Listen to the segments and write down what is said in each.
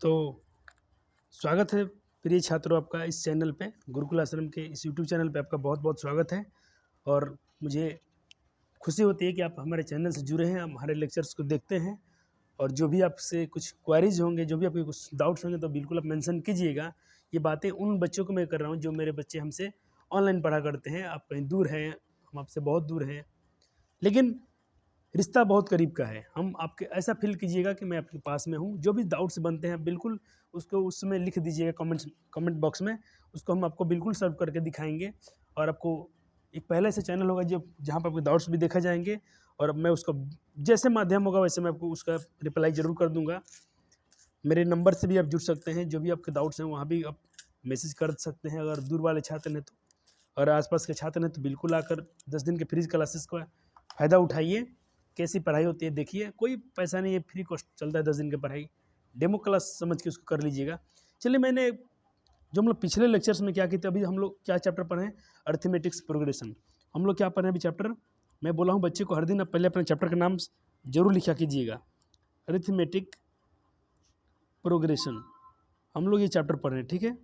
तो स्वागत है प्रिय छात्रों, आपका इस चैनल पे गुरुकुल आश्रम के इस यूट्यूब चैनल पे आपका बहुत बहुत स्वागत है। और मुझे खुशी होती है कि आप हमारे चैनल से जुड़े हैं, हमारे लेक्चर्स को देखते हैं। और जो भी आपसे कुछ क्वेरीज होंगे, जो भी आपके कुछ डाउट्स होंगे, तो बिल्कुल आप मेंशन कीजिएगा। ये बातें उन बच्चों को मैं कर रहा हूँ जो मेरे बच्चे हमसे ऑनलाइन पढ़ा करते हैं। आप कहीं दूर हैं, हम आपसे बहुत दूर हैं, लेकिन रिश्ता बहुत करीब का है। हम आपके ऐसा फील कीजिएगा कि मैं आपके पास में हूँ। जो भी डाउट्स बनते हैं बिल्कुल उसको उसमें लिख दीजिएगा कमेंट बॉक्स में। उसको हम आपको बिल्कुल सॉल्व करके दिखाएंगे। और आपको एक पहले से चैनल होगा जो जहाँ पर आपके डाउट्स भी देखा जाएंगे। और अब मैं उसका जैसे माध्यम होगा वैसे मैं आपको उसका रिप्लाई ज़रूर कर दूंगा। मेरे नंबर से भी आप जुड़ सकते हैं। जो भी आपके डाउट्स हैं वहाँ भी आप मैसेज कर सकते हैं, अगर दूर वाले छात्र हैं तो। और आसपास के छात्र हैं तो बिल्कुल आकर 10 दिन के फ्री क्लासेस का फ़ायदा उठाइए। कैसी पढ़ाई होती है देखिए, कोई पैसा नहीं है, फ्री कॉस्ट चलता है 10 दिन की पढ़ाई। डेमो क्लास समझ के उसको कर लीजिएगा। चलिए, मैंने जो हम लोग पिछले लेक्चर्स में क्या किए थे, अभी हम लोग क्या चैप्टर पढ़े हैं, अर्थमेटिक्स प्रोग्रेशन। हम लोग क्या पढ़े हैं अभी चैप्टर। मैं बोला हूँ बच्चे को हर दिन आप पहले अपने चैप्टर का नाम जरूर लिखा कीजिएगा, अरिथमेटिक प्रोग्रेशन। हम लोग ये चैप्टर पढ़ रहे हैं, ठीक है।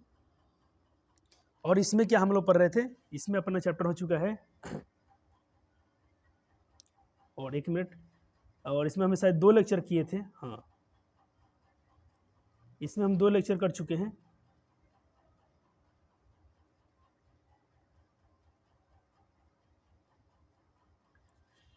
और इसमें क्या हम लोग पढ़ रहे थे, इसमें अपना चैप्टर हो चुका है, और एक मिनट, और इसमें हमें शायद 2 लेक्चर किए थे। हाँ, इसमें हम 2 लेक्चर कर चुके हैं।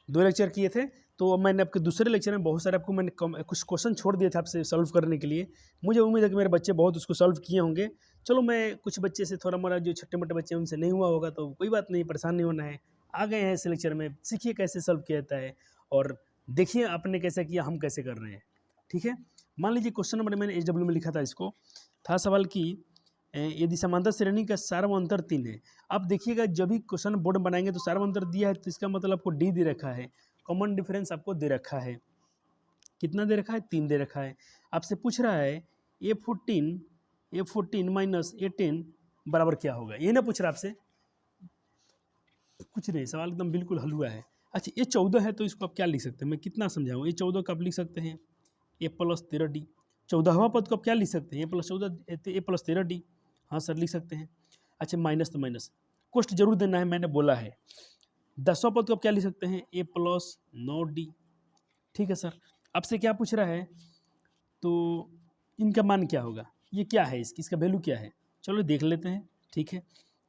दो लेक्चर किए थे। तो मैंने आपके दूसरे लेक्चर में बहुत सारे आपको मैंने कुछ क्वेश्चन छोड़ दिए थे आपसे सॉल्व करने के लिए। मुझे उम्मीद है कि मेरे बच्चे बहुत उसको सॉल्व किए होंगे। चलो, मैं कुछ बच्चे से थोड़ा मोड़ा, जो छोटे मोटे बच्चे हैं उनसे नहीं हुआ होगा तो कोई बात नहीं, परेशान नहीं होना है। आ गए हैं इस लेक्चर में, सीखिए कैसे सॉल्व किया जाता है, और देखिए आपने कैसे किया, हम कैसे कर रहे हैं, ठीक है। मान लीजिए क्वेश्चन नंबर मैंने HW में लिखा था, इसको था सवाल कि यदि समांतर श्रेणी का सार्वअंतर 3 है। अब देखिएगा, जब भी क्वेश्चन बोर्ड में बनाएंगे तो सार्वअंतर दिया है तो इसका मतलब आपको D दे रखा है, कॉमन डिफरेंस आपको दे रखा है। कितना दे रखा है? 3 दे रखा है। आपसे पूछ रहा है A14 माइनस A10 बराबर क्या होगा, ये ना पूछ रहा आपसे, कुछ नहीं, सवाल एकदम बिल्कुल हल हुआ है। अच्छा, A14 है तो इसको आप क्या लिख सकते हैं, मैं कितना समझाऊँ। A14 को आप लिख सकते हैं A+13D। 14वां पद को आप क्या लिख सकते हैं, A+13D। हाँ सर, लिख सकते हैं। अच्छा, माइनस तो माइनस, कोष्ट जरूर देना है, मैंने बोला है। 10वां पद को आप क्या लिख सकते हैं, A+9D। ठीक है सर। आपसे क्या पूछ रहा है, तो इनका मान क्या होगा, ये क्या है, इसका वैल्यू क्या है, चलो देख लेते हैं, ठीक है।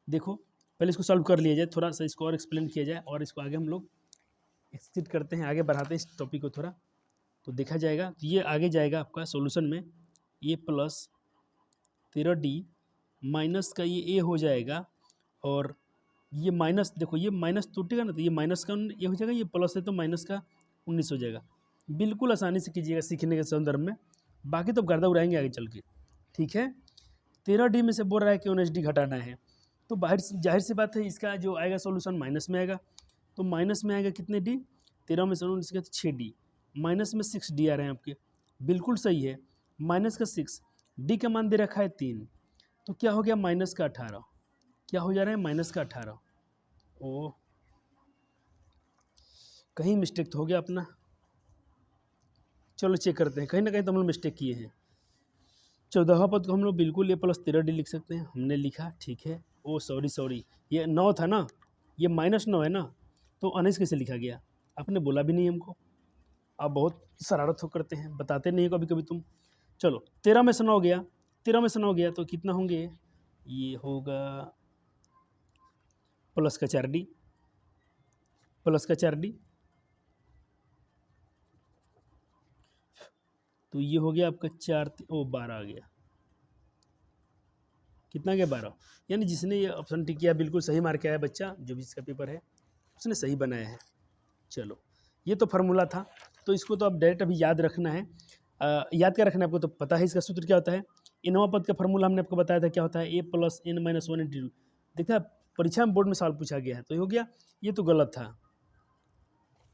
देखो, पहले इसको सॉल्व कर लिया जाए, थोड़ा सा इसको और एक्सप्लेन किया जाए, और इसको आगे हम लोग एक्सप्लेन करते हैं, आगे बढ़ाते हैं इस टॉपिक को थोड़ा, तो देखा जाएगा। तो ये आगे जाएगा आपका सॉल्यूशन में, A+13D माइनस का ये A हो जाएगा, और ये माइनस, देखो ये माइनस टूटेगा ना, तो ये माइनस का ये हो जाएगा, ये प्लस है तो माइनस का 19 हो जाएगा। बिल्कुल आसानी से कीजिएगा सीखने के संदर्भ में, बाकी तो गर्दा उड़ाएंगे आगे चल के, ठीक है। 13D में से बोल रहा है कि 19D घटाना है, तो जाहिर सी बात है, इसका जो आएगा सॉल्यूशन माइनस में आएगा। तो माइनस में आएगा कितने D, 13 में से 19 गया तो 6D, माइनस में 6D आ रहे हैं आपके, बिल्कुल सही है। माइनस का 6, D का मान दे रखा है 3, तो क्या हो गया, माइनस का 18। क्या हो जा रहा है, माइनस का 18। ओ, कहीं मिस्टेक तो हो गया अपना, चलो चेक करते हैं, कहीं ना कहीं तो हम लोग मिस्टेक किए हैं। 14वां पद को हम लोग बिल्कुल A+13D लिख सकते हैं, हमने लिखा, ठीक है। ओ सॉरी, ये 9 था ना, ये -9 है ना, तो 19 कैसे लिखा गया, आपने बोला भी नहीं हमको। आप बहुत शरारत हो करते हैं, बताते नहीं कभी कभी तुम। चलो, 13 में से 9 गया, 13 में से 9 गया तो कितना होंगे, ये होगा प्लस का 4D, प्लस का 4D, तो ये हो गया आपका 12 आ गया, कितना गया, 12। यानी जिसने ये ऑप्शन टिक किया बिल्कुल सही मार्क आया बच्चा, जो भी इसका पेपर है उसने सही बनाया है। चलो, ये तो फार्मूला था, तो इसको तो आप डायरेक्ट अभी याद रखना है। याद क्या रखना है आपको, तो पता है इसका सूत्र क्या होता है। इनोवा पद का फार्मूला हमने आपको बताया था, क्या होता है, A+n-1 देखा, परीक्षा में बोर्ड में सवाल पूछा गया है, तो ये हो गया, ये तो गलत था।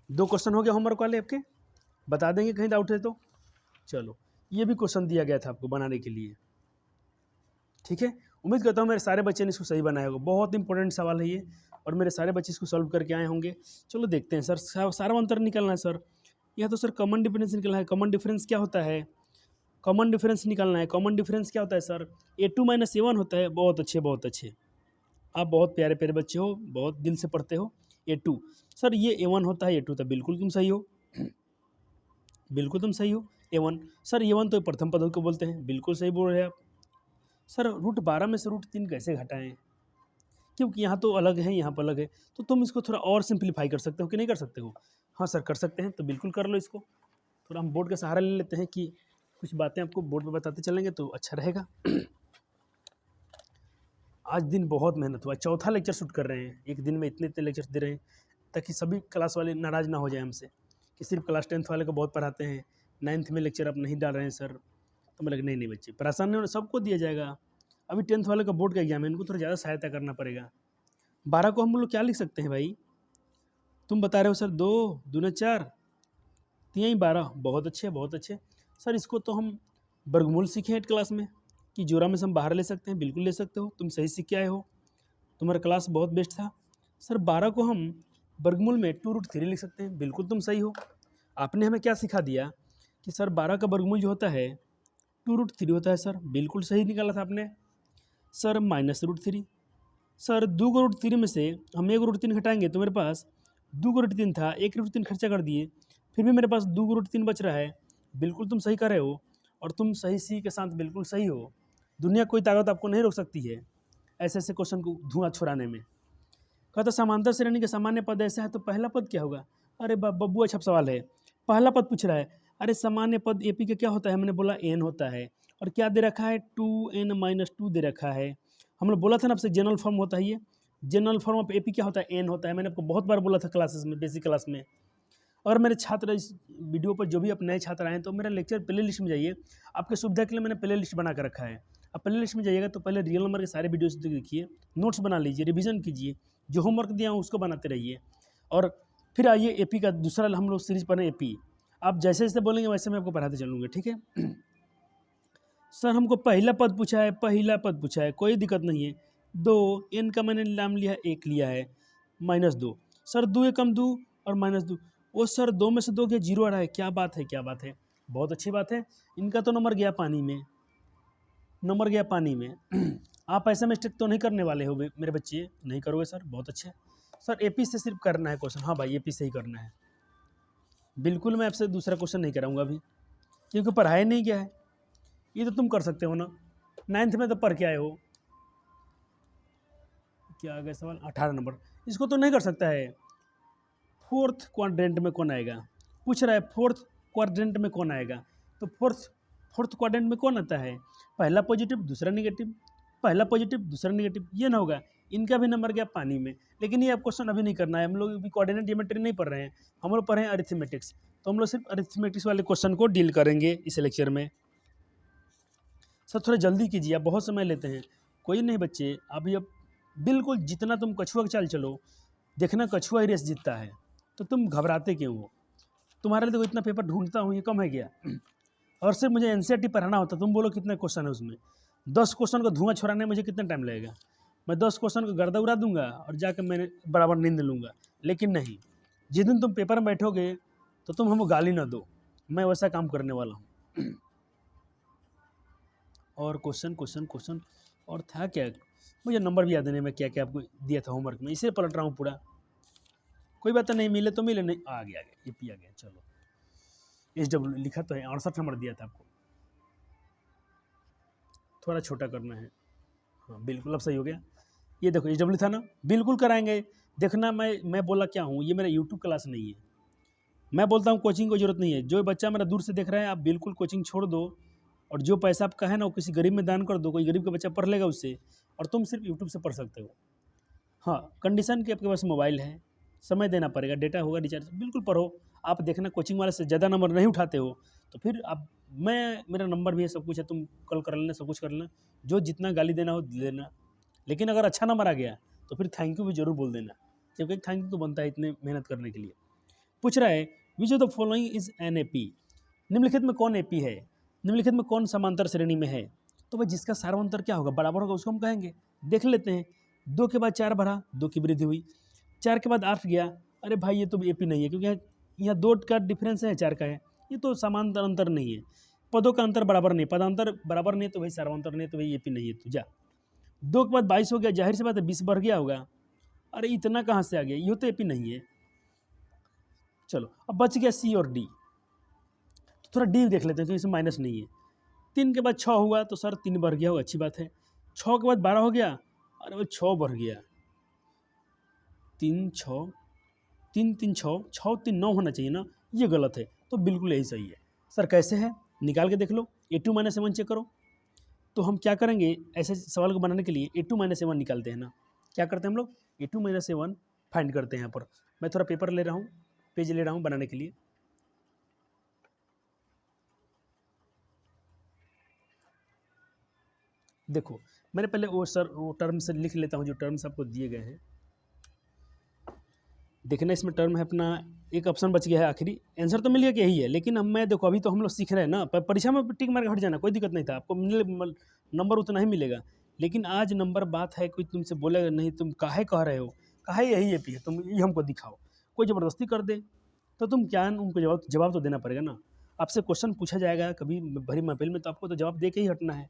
2 क्वेश्चन हो गया होमवर्क वाले आपके, बता देंगे कहीं डाउट है तो। चलो, ये भी क्वेश्चन दिया गया था आपको बनाने के लिए, ठीक है। उम्मीद करता हूँ मेरे सारे बच्चे ने इसको सही बनाया होगा, बहुत इंपॉर्टेंट सवाल है ये, और मेरे सारे बच्चे इसको सॉल्व करके आए होंगे। चलो देखते हैं सर, सारा अंतर निकलना है सर, यह तो सर कॉमन डिफरेंस निकलना है। कॉमन डिफरेंस क्या होता है, कॉमन डिफरेंस निकालना है। कॉमन डिफरेंस क्या होता है सर? A2 माइनस A1 होता है। बहुत अच्छे, बहुत अच्छे, आप बहुत प्यारे प्यारे बच्चे हो, बहुत दिल से पढ़ते हो। A2 सर ये A1 होता है, A2 होता है, बिल्कुल तुम सही हो, बिल्कुल तुम सही हो। A1 सर A1 तो प्रथम पद को बोलते हैं, बिल्कुल सही बोल रहे हैं आप। सर √12 में से √3 कैसे घटाएं? क्योंकि यहाँ तो अलग है, यहाँ पर अलग है, तो तुम इसको थोड़ा और सिंप्लीफाई कर सकते हो कि नहीं कर सकते हो? हाँ सर कर सकते हैं, तो बिल्कुल कर लो इसको। थोड़ा हम बोर्ड का सहारा ले लेते हैं कि कुछ बातें आपको बोर्ड पे बताते चलेंगे तो अच्छा रहेगा। आज दिन बहुत मेहनत हुआ, चौथा लेक्चर शूट कर रहे हैं, एक दिन में इतने इतने लेक्चर दे रहे हैं ताकि सभी क्लास वाले नाराज़ ना हो जाए हमसे कि सिर्फ क्लास 10th वाले को बहुत पढ़ाते हैं, 9th में लेक्चर आप नहीं डाल रहे हैं सर। तो मैं लगा नहीं नहीं बच्चे परेशान नहीं होना, सबको दिया जाएगा। अभी 10th वाले का बोर्ड का एग्जाम है, इनको थोड़ा ज़्यादा सहायता करना पड़ेगा। 12 को हम लोग क्या लिख सकते हैं भाई? तुम बता रहे हो सर 2 दूना 4 3 12, बहुत अच्छे बहुत अच्छे। सर इसको तो हम वर्गमूल सीखे 8 क्लास में कि जोरा में से हम बाहर ले सकते हैं, बिल्कुल ले सकते हो, तुम सही सीख के आए हो, तुम्हारा क्लास बहुत बेस्ट था। सर 12 को हम वर्गमूल में 2√3 लिख सकते हैं, बिल्कुल तुम सही हो। आपने हमें क्या सिखा दिया कि सर 12 का वर्गमूल जो होता है 2√3 होता है सर, बिल्कुल सही निकाला था आपने। सर -√3 सर 2√3 में से हम 1√3 घटाएंगे तो मेरे पास 2√3 था, 1√3 खर्चा कर दिए, फिर भी मेरे पास 2√3 बच रहा है, बिल्कुल तुम सही कर रहे हो और तुम सही सी के साथ बिल्कुल सही हो। दुनिया कोई ताकत आपको नहीं रोक सकती है ऐसे ऐसे क्वेश्चन को धुआं छुड़ाने में। कहता समांतर श्रेणी के सामान्य पद ऐसा है तो पहला पद क्या होगा? अरे बब्बू अच्छा सवाल है, पहला पद पूछ रहा है। अरे सामान्य पद एपी का क्या होता है? हमने बोला एन होता है, और क्या दे रखा है? 2n-2 दे रखा है। हम लोग बोला था ना आपसे जनरल फॉर्म होता है, ये जनरल फॉर्म ऑफ एपी क्या होता है? एन होता है। मैंने आपको बहुत बार बोला था क्लासेस में, बेसिक क्लास में। और मेरे छात्र इस वीडियो पर जो भी आप नए छात्र आए हैं तो मेरा लेक्चर प्ले लिस्ट में जाइए, आपके सुविधा के लिए मैंने प्ले लिस्ट बना कर रखा है। आप प्ले लिस्ट में जाइएगा तो पहले रियल नंबर के सारे वीडियोस देखिए, नोट्स बना लीजिए, रिवीजन कीजिए, जो होमवर्क दिया हूँ उसको बनाते रहिए, और फिर आइए एपी का दूसरा हम लोग सीरीज पढ़ें एपी। आप जैसे जैसे बोलेंगे वैसे मैं आपको पढ़ाते चलूँगा, ठीक है? सर हमको पहला पद पूछा है, पहला पद पूछा है, कोई दिक्कत नहीं है। 2 एन का मैंने नाम लिया, 1 लिया है, -2। सर 2 एकम 2 और -2, वो सर 2 में से 2 गया, 0 आ रहा है। क्या बात है, क्या बात है, बहुत अच्छी बात है। इनका तो नंबर गया पानी में, नंबर गया पानी में। आप ऐसा मिस्टेक तो नहीं करने वाले हो मेरे बच्चे? नहीं करोगे सर, बहुत अच्छे। सर एपी से सिर्फ करना है क्वेश्चन। हाँ भाई एपी से ही करना है, बिल्कुल मैं आपसे दूसरा क्वेश्चन नहीं कराऊंगा अभी, क्योंकि पढ़ाया नहीं गया है। ये तो तुम कर सकते हो ना, 9th में तो पढ़ के आए हो। क्या आ गया सवाल? 18 नंबर, इसको तो नहीं कर सकता है। 4th क्वाड्रेंट में कौन आएगा? पूछ रहा है 4th क्वाड्रेंट में कौन आएगा, तो फोर्थ क्वाड्रेंट में कौन आता है? पहला पॉजिटिव दूसरा नेगेटिव, पहला पॉजिटिव दूसरा नेगेटिव, ये ना होगा। इनका भी नंबर गया पानी में। लेकिन ये आप क्वेश्चन अभी नहीं करना है, हम लोग अभी कोऑर्डिनेट ज्योमेट्री नहीं पढ़ रहे हैं, हम लोग पढ़ रहे हैं अरिथमेटिक्स। तो हम लोग सिर्फ अरिथमेटिक्स वाले क्वेश्चन को डील करेंगे इस लेक्चर में। सर थोड़ा जल्दी कीजिए, आप बहुत समय लेते हैं। कोई नहीं बच्चे, अभी अब बिल्कुल जितना तुम कछुआ का चाल चलो, देखना कछुआ ही रेस जीतता है, तो तुम घबराते क्यों हो? तुम्हारे लिए तो इतना पेपर ढूंढता हूँ, ये कम है क्या? और सिर्फ मुझे एनसीईआरटी पढ़ाना होता, तुम बोलो कितने क्वेश्चन है उसमें, 10 क्वेश्चन को धुआं छोड़ाने में मुझे कितना टाइम लगेगा? मैं 10 क्वेश्चन को गर्दा उड़ा दूंगा और जाकर मैंने बराबर नींद लूँगा। लेकिन नहीं, जिस दिन तुम पेपर में बैठोगे तो तुम हमको गाली ना दो, मैं वैसा काम करने वाला हूँ। और क्वेश्चन और था क्या? मुझे नंबर भी याद नहीं, मैं क्या क्या आपको दिया था होमवर्क में, इसे पलट रहा हूँ पूरा। कोई बात नहीं, मिले तो मिले, नहीं आ गया ये पी आ गया। चलो SW लिखा तो है, 68 नंबर दिया था आपको, थोड़ा छोटा करना है। हाँ बिल्कुल अब सही हो गया। ये देखो SW था ना, बिल्कुल कराएंगे। देखना मैं बोला क्या हूँ, ये मेरा यूट्यूब क्लास नहीं है। मैं बोलता हूँ कोचिंग की जरूरत नहीं है, जो बच्चा मेरा दूर से देख रहा है आप बिल्कुल कोचिंग छोड़ दो, और जो पैसा आपका है ना वो किसी गरीब में दान कर दो, कोई गरीब का बच्चा पढ़ लेगा उससे, और तुम सिर्फ यूट्यूब से पढ़ सकते हो। हाँ कंडीशन कि आपके पास मोबाइल है, समय देना पड़ेगा, डेटा होगा रिचार्ज, बिल्कुल पढ़ो। आप देखना कोचिंग वाले से ज़्यादा नंबर नहीं उठाते हो तो फिर आप, मेरा नंबर भी है, सब कुछ है, तुम कॉल कर लेना, सब कुछ कर लेना, जो जितना गाली देना हो देना। लेकिन अगर अच्छा नंबर आ गया तो फिर थैंक यू भी जरूर बोल देना, क्योंकि थैंक यू तो बनता है इतने मेहनत करने के लिए। पूछ रहा है which of the following is an AP, निम्नलिखित में कौन एपी है, निम्नलिखित में कौन समांतर श्रेणी में है? तो भाई जिसका सार्वंतर क्या होगा, बराबर होगा, उसको हम कहेंगे। देख लेते हैं, 2 के बाद 4 बढ़ा, 2 की वृद्धि हुई, 4 के बाद 8 गया। अरे भाई ये तो एपी नहीं है, क्योंकि यहाँ 2 का डिफरेंस है, 4 का है, ये तो समांतर अंतर नहीं है। पदों का अंतर बराबर नहीं, पदांतर बराबर नहीं तो भाई सर्वांतर नहीं तो भाई AP नहीं है, तू जा। 2 के बाद 22 हो गया, जाहिर सी बात है 20 बढ़ गया होगा। अरे इतना कहाँ से आ गया, ये तो AP नहीं है। चलो अब बच गया C और D, तो थोड़ा D देख लेते हैं तो इसमें माइनस नहीं है। 3 के बाद 6 हुआ तो सर 3 बढ़ गया होगा, अच्छी बात है। 6 के बाद 12 हो गया, अरे वो 6 बढ़ गया, 3 6 3 3 6 6 3 9 होना चाहिए ना, ये गलत है, तो बिल्कुल यही सही है। सर कैसे है, निकाल के देख लो, A2 - A1 चेक करो। तो हम क्या करेंगे, ऐसे सवाल को बनाने के लिए A2 - A1 निकालते हैं ना। क्या करते हैं हम लोग, A2 - A1 फाइंड करते हैं। यहाँ पर मैं थोड़ा पेपर ले रहा हूँ, पेज ले रहा हूँ बनाने के लिए। देखो मैंने पहले वो टर्म्स लिख लेता हूँ जो टर्म्स आपको दिए गए हैं। देखना इसमें टर्म है अपना, एक ऑप्शन बच गया है आखिरी, आंसर तो मिल गया कि यही है, लेकिन अब मैं देखो अभी तो हम लोग सीख रहे हैं ना, परीक्षा में टिक मार के हट जाना कोई दिक्कत नहीं था, आपको नंबर उतना ही मिलेगा। लेकिन आज नंबर बात है, कोई तुमसे बोलेगा नहीं तुम काहे कह रहे हो, काहे यही AP है, तुम ये हमको दिखाओ। कोई ज़बरदस्ती कर दे तो तुम क्या उनको जवाब तो देना पड़ेगा ना। आपसे क्वेश्चन पूछा जाएगा कभी भरी महफिल में, तो आपको तो जवाब दे के ही हटना है।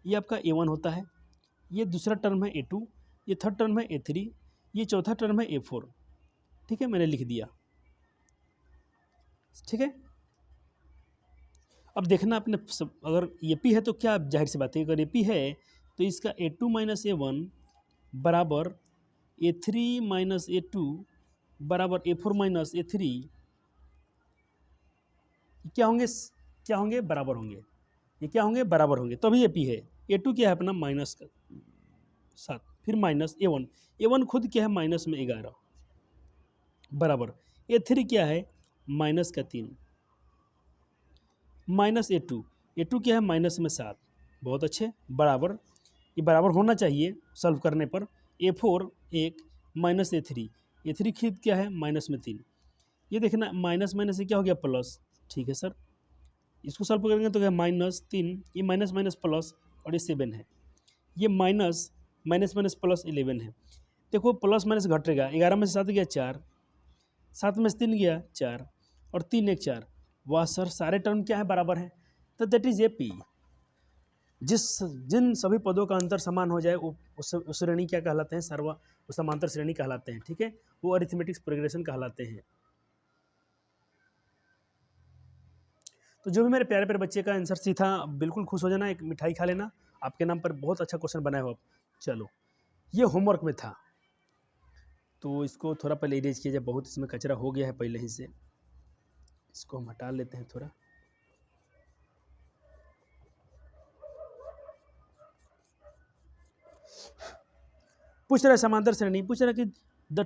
ये आपका A1 होता है, ये दूसरा टर्म है A2, ये थर्ड टर्म है A3, ये चौथा टर्म है A4। ठीक है, मैंने लिख दिया, ठीक है। अब देखना आपने अगर AP है तो क्या, जाहिर सी बात है अगर AP है तो इसका A2 - A1 बराबर A3 - A2 बराबर A4 - A3 क्या होंगे, क्या होंगे, बराबर होंगे। ये क्या होंगे, बराबर होंगे, तभी AP है। A2 क्या है अपना -7, फिर -A1, A1 खुद क्या है -11 बराबर A3 क्या है -3 -A2 क्या है -7, बहुत अच्छे, बराबर, ये बराबर होना चाहिए सॉल्व करने पर। A4 1 -A3 खुद क्या है -3, ये देखना माइनस माइनस से क्या हो गया प्लस, ठीक है सर। इसको सॉल्व करेंगे तो क्या -3, ये माइनस माइनस प्लस और ये 7 है, ये माइनस माइनस माइनस प्लस 11 है। देखो प्लस माइनस घटेगा, 11 में से 7 गया 4, 7 में से 3 गया 4 और 3 1 4, वाह सर सारे टर्म क्या है, बराबर है, तो दैट इज AP। जिन सभी पदों का अंतर समान हो जाए वो उस श्रेणी क्या कहलाते हैं, समांतर श्रेणी कहलाते हैं, ठीक है, वो अरिथमेटिक प्रोग्रेशन कहलाते हैं। तो जो भी मेरे प्यारे प्यारे बच्चे का आंसर सी था, बिल्कुल खुश हो जाना, एक मिठाई खा लेना, आपके नाम पर बहुत अच्छा क्वेश्चन बनाया हो। चलो ये होमवर्क में था, तो इसको थोड़ा पहले इरेज किया जाए, बहुत इसमें कचरा हो गया है पहले ही से, इसको हम हटा लेते हैं थोड़ा। पूछ रहा है समांतर श्रेणी, पूछ रहा है कि the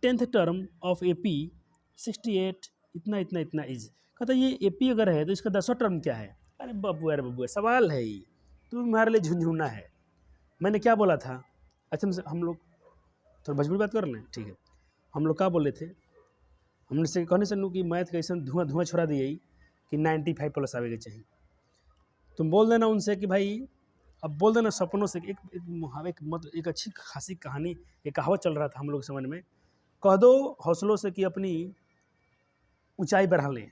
tenth term of AP 68 इतना इतना इतना इज, कहता ये AP अगर है तो इसका 10वां टर्म क्या है। अरे बबुआ सवाल है ये, तू हमारे लिए झुंझुना है। मैंने क्या बोला था, अच्छा हम लोग थोड़ा भोजपुरी बात कर लें, ठीक है। हम लोग क्या बोले थे, हमने से कहने से कि मैथ कैसे धुआं धुआं छोड़ा दिए कि 95+ आवेगा चाहिए। तुम बोल देना उनसे कि भाई, अब बोल देना सपनों से, एक अच्छी खासी कहानी, एक कहावत चल रहा था हम लोग समझ में, कह दो हौसलों से कि अपनी ऊंचाई बढ़ा लें,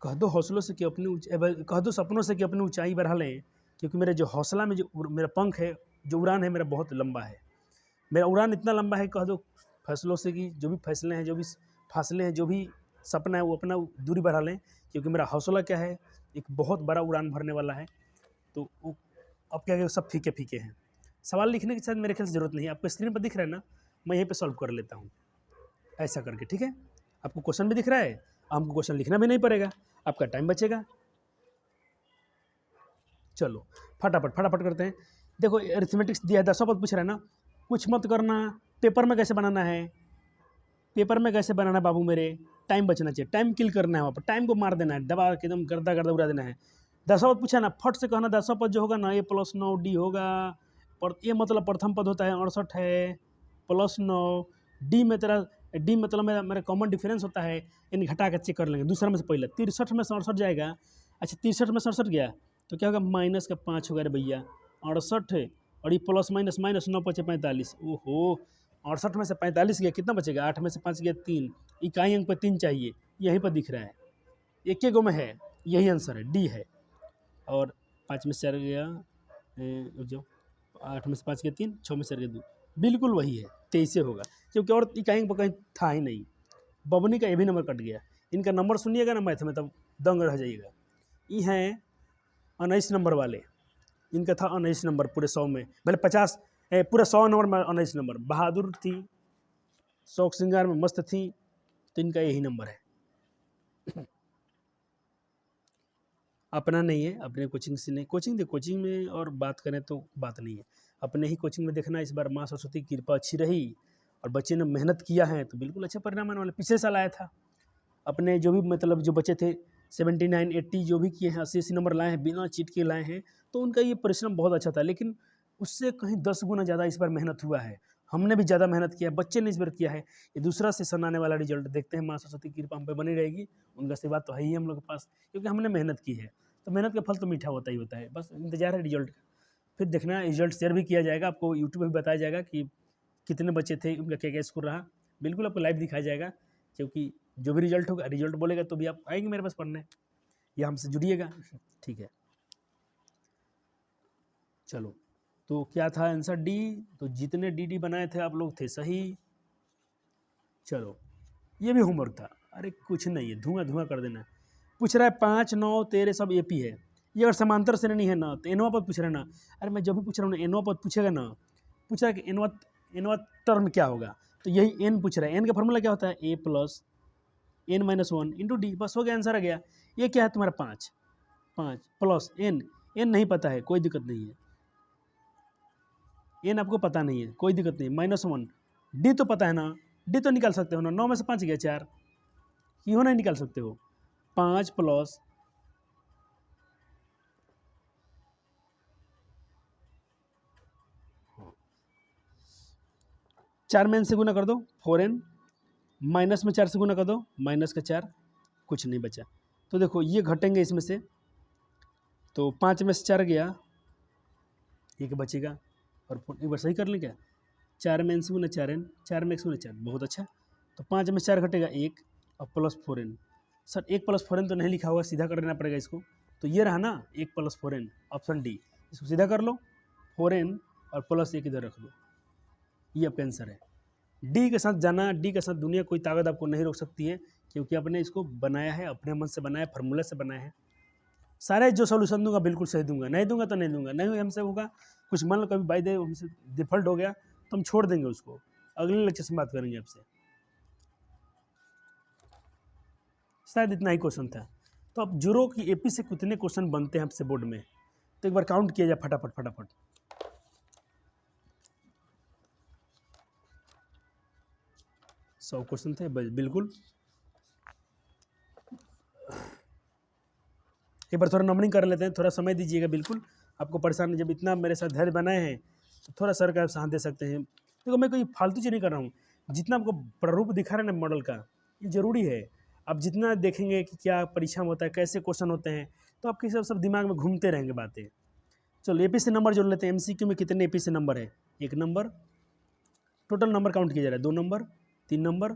कह दो हौसलों से कि कह दो सपनों से कि अपनी ऊंचाई बढ़ा लें, क्योंकि मेरे जो हौसला में जो मेरा पंख है, जो उड़ान है मेरा बहुत लंबा है, मेरा उड़ान इतना लंबा है, कह दो फैसलों से कि जो भी फैसले हैं, जो भी फासले हैं, जो भी सपना है वो अपना दूरी बढ़ा लें, क्योंकि मेरा हौसला क्या है, एक बहुत बड़ा उड़ान भरने वाला है। तो वो अब क्या सब फीके फीके हैं। सवाल लिखने की शायद मेरे ख्याल से ज़रूरत नहीं है, आपको स्क्रीन पर दिख रहा है ना, मैं यहीं पे सॉल्व कर लेता हूँ ऐसा करके, ठीक है। आपको क्वेश्चन भी दिख रहा है, हमको क्वेश्चन लिखना भी नहीं पड़ेगा, आपका टाइम बचेगा। चलो फटाफट फटाफट करते हैं। देखो अरिथमेटिक्स दिया है, 10वां पद पूछ रहा है ना, कुछ मत करना, पेपर में कैसे बनाना है, पेपर में कैसे बनाना है बाबू मेरे, टाइम बचना चाहिए, टाइम किल करना है, वहाँ पर टाइम को मार देना है, दबा के एकदम गर्दा गर्दा उड़ा देना है। 10वां पद पूछा ना, फट से कहना 10वां पद जो होगा ना, A + 9 D होगा, पर ये मतलब प्रथम पद होता है 68 है +9, डी मतलब मेरा कॉमन डिफरेंस होता है, इन घटा के चेक कर लेंगे, दूसरा में से पहले 63 में 67 जाएगा, अच्छा 63 में 67 गया तो क्या होगा, -5 होगा रे भैया, 68 है और ये प्लस माइनस माइनस 9 × 5 = 45, ओहो 68 में से 45 गया, कितना बचेगा? 8 में से 5 गया 3, इकाई अंक पे 3 चाहिए, यहीं पर दिख रहा है, एक गो में है, यही आंसर है, डी है। और 5 में से 4 गया, जो 8 में से 5 गया 3, 6 में से 4 गया 2, बिल्कुल वही है, 23 होगा, क्योंकि और इकाई अंक पर कहीं था ही नहीं। बबनी का ये भी नंबर कट गया। इनका नंबर सुनिएगा ना मैथ में, तब दंग रह जाइएगा। ये हैं 19 नंबर वाले, इनका था 19 नंबर पूरे 100 में, भले 50 पूरे 100 नंबर में 19 नंबर। बहादुर थी, शौक श्रृंगार में मस्त थी, तो इनका यही नंबर है। अपना नहीं है, अपने कोचिंग से नहीं, कोचिंग में और बात करें तो बात नहीं है, अपने ही कोचिंग में देखना। इस बार माँ सरस्वती की कृपा अच्छी रही और बच्चे ने मेहनत किया है तो बिल्कुल अच्छे परिणाम आने वाले। पिछले साल आया था, अपने जो भी मतलब जो बच्चे थे 79, 80 जो भी किए हैं, 80 नंबर लाए हैं, बिना चीट के लाए हैं, तो उनका ये परिश्रम बहुत अच्छा था। लेकिन उससे कहीं 10 गुना ज़्यादा इस बार मेहनत हुआ है, हमने भी ज़्यादा मेहनत किया, बच्चे ने इस बार किया है। ये दूसरा सेशन आने वाला रिजल्ट देखते हैं, माँ सरस्वती की कृपा हम पे बनी रहेगी, उनका आशीर्वाद तो है ही हम लोग के पास, क्योंकि हमने मेहनत की है, तो मेहनत का फल तो मीठा होता ही होता है। बस इंतजार है रिजल्ट का, फिर देखना रिजल्ट शेयर भी किया जाएगा, आपको यूट्यूब पर भी बताया जाएगा कि कितने बच्चे थे, उनका क्या क्या स्कोर रहा, बिल्कुल आपको लाइव दिखाया जाएगा। क्योंकि जो भी रिजल्ट होगा, रिजल्ट बोलेगा तो भी आप आएंगे मेरे पास पढ़ने, या हमसे जुड़िएगा, ठीक है। चलो, तो क्या था आंसर? डी। तो जितने डी बनाए थे आप लोग थे सही। चलो, ये भी होमवर्क था, अरे कुछ नहीं है, धुआं धुआं कर देना। पूछ रहा है 5, 9, 13 सब एपी है, ये अगर समांतर श्रेणी है ना तो एनवा पद पूछ रहा है ना। अरे मैं जब भी पूछ रहा हूँ ना, एनवा पद पूछेगा ना, पूछ रहा है कि एनवा टर्म क्या होगा, तो यही एन पूछ रहा है। एन का फॉर्मूला क्या होता है? A plus n minus 1 into d, बस हो गया, आंसर आ गया। ये क्या है तुम्हारा? 5 प्लस एन, एन नहीं पता है, कोई दिक्कत नहीं है, एन आपको पता नहीं है, कोई दिक्कत नहीं, -1। डी तो पता है ना, डी तो निकाल सकते हो ना, 9 में से 5 गया 4, क्यों नहीं निकाल सकते हो? 5 प्लस 4 में n से गुना कर दो 4n, माइनस में 4 से गुना कर दो माइनस का 4, कुछ नहीं बचा। तो देखो ये घटेंगे इसमें से, तो 5 में से 4 गया, एक बचेगा, और एक बार सही कर लें क्या? 4 में n से गुना 4n, 4 में 1 से गुना 4, बहुत अच्छा। तो 5 में 4 घटेगा 1 और plus 4n। Sir 1 plus 4n तो नहीं लिखा होगा, सीधा कर देना पड़ेगा इसको, तो ये रहा ना 1 प्लस 4n, ऑप्शन डी, इसको सीधा कर लो, 4n और प्लस 1 इधर रख दो, ये आपका आंसर है। डी के साथ जाना, डी के साथ दुनिया कोई ताकत आपको नहीं रोक सकती है, क्योंकि आपने इसको बनाया है, अपने मन से बनाया, फार्मूला से बनाया है। सारे जो सोल्यूशन दूंगा बिल्कुल सही दूंगा, नहीं दूंगा तो नहीं दूंगा, नहीं हमसे होगा कुछ, मान लो कभी बाई दे हमसे डिफॉल्ट हो गया तो हम छोड़ देंगे उसको, अगले लेक्चर से बात करेंगे आपसे। शायद इतना ही क्वेश्चन था। तो अब जुरो की एपी से कितने क्वेश्चन बनते हैं आपसे बोर्ड में, तो एक बार काउंट किया जाए फटाफट फटाफट। सौ क्वेश्चन थे बिल्कुल। एक बार थोड़ा नंबरिंग कर लेते हैं, थोड़ा समय दीजिएगा, बिल्कुल आपको परेशान, जब इतना मेरे साथ धैर्य बनाए हैं तो थोड़ा सर का साथ दे सकते हैं। देखो मैं कोई फालतू चीज़ नहीं कर रहा हूँ, जितना आपको प्रारूप दिखा रहे हैं ना मॉडल का, ये ज़रूरी है। आप जितना देखेंगे कि क्या परीक्षा में होता है, कैसे क्वेश्चन होते हैं, तो आपके सब दिमाग में घूमते रहेंगे बातें। चलो एपी से नंबर जोड़ लेते हैं। एमसीक्यू में कितने एपी से नंबर है? 1 नंबर। टोटल नंबर काउंट किया जा रहा है, 2 number, 3 number,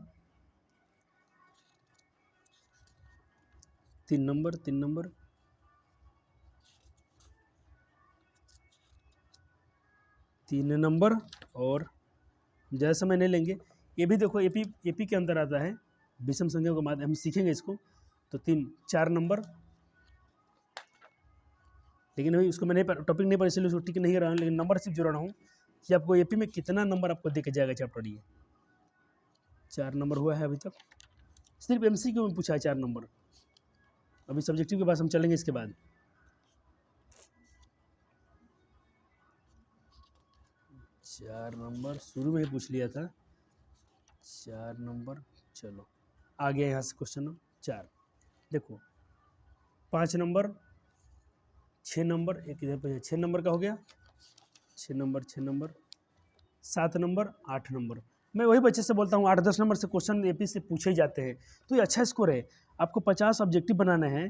3 number, 3 number, 3 number, और ज़्यादा समय नहीं लेंगे, ये भी देखो एपी के अंदर आता है, विषम संख्याओं के बाद हम सीखेंगे इसको, तो 4 नंबर। लेकिन अभी उसको मैं नहीं टॉपिक नहीं पढ़ा, इसलिए उसको टिक नहीं रहा हूँ, लेकिन नंबर सिर्फ जोड़ रहा हूँ कि आपको एपी में कितना नंबर आपको दे के जाएगा चैप्टर। ये 4 नंबर हुआ है अभी तक, सिर्फ एमसीक्यू में पूछा है 4 नंबर। अभी सब्जेक्टिव के पास हम चलेंगे इसके बाद। चार नंबर शुरू में ही पूछ लिया था, 4 नंबर। चलो आ गया यहाँ से क्वेश्चन 4। देखो 5 नंबर, 6 नंबर, एक इधर पे 6 नंबर का हो गया, 6 नंबर, 6 नंबर, 7 नंबर, 8 नंबर। मैं वही बच्चे से बोलता हूँ 8-10 नंबर से क्वेश्चन एपी से पूछे ही जाते हैं, तो ये अच्छा स्कोर है। आपको 50 ऑब्जेक्टिव बनाना है,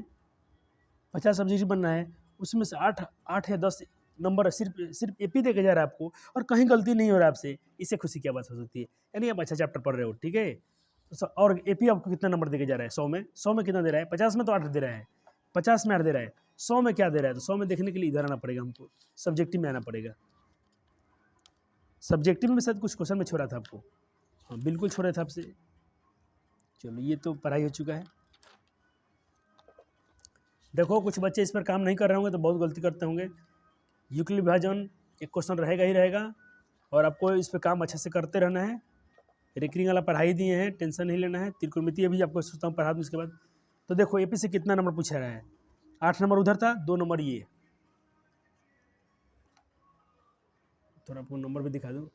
50 ऑब्जेक्टिव बनना है, उसमें से 8 या 10 नंबर सिर्फ एपी दे के जा रहा है आपको और कहीं गलती नहीं हो रहा है आपसे, इससे खुशी क्या बात हो सकती है। यानी आप अच्छा चैप्टर पढ़ रहे हो, ठीक है। और एपी आपको कितना नंबर दे के जा रहा है, 100 में, 100 में कितना दे रहा है, 50 में तो 8 दे रहा है, 50 में 8 दे रहा है, 100 में क्या दे रहा है। तो 100 में देखने के लिए इधर आना पड़ेगा हमको, सब्जेक्टिव में आना पड़ेगा। सब्जेक्टिव में शायद कुछ क्वेश्चन में छोड़ा था आपको, हाँ बिल्कुल छोड़ा था आपसे। चलो ये तो पढ़ाई हो चुका है। देखो कुछ बच्चे इस पर काम नहीं कर रहे होंगे तो बहुत गलती करते होंगे। यूक्लिड विभाजन एक क्वेश्चन रहेगा ही रहेगा और आपको इस पर काम अच्छे से करते रहना है। रेकरिंग वाला पढ़ाई दिए हैं, टेंशन नहीं लेना है। त्रिकोणमितीय भी आपको सोचता हूँ पढ़ा दूँ इसके बाद। तो देखो एपी से कितना नंबर पूछा रहा है, 8 नंबर उधर था, 2 नंबर ये। थोड़ा आपको नंबर भी दिखा दूँ,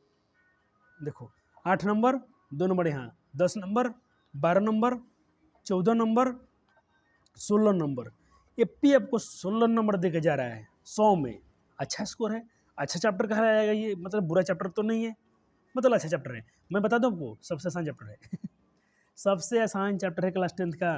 देखो 8 नंबर, 2 नंबर यहाँ, 10 number, 12 number, 14 number, 16 number. AP आपको 16 नंबर दे के जा रहा है 100 में। अच्छा स्कोर है, अच्छा चैप्टर कहा जाएगा ये, मतलब बुरा चैप्टर तो नहीं है, मतलब अच्छा चैप्टर है। मैं बता दूँ आपको, सबसे आसान चैप्टर है सबसे आसान चैप्टर है क्लास 10th का।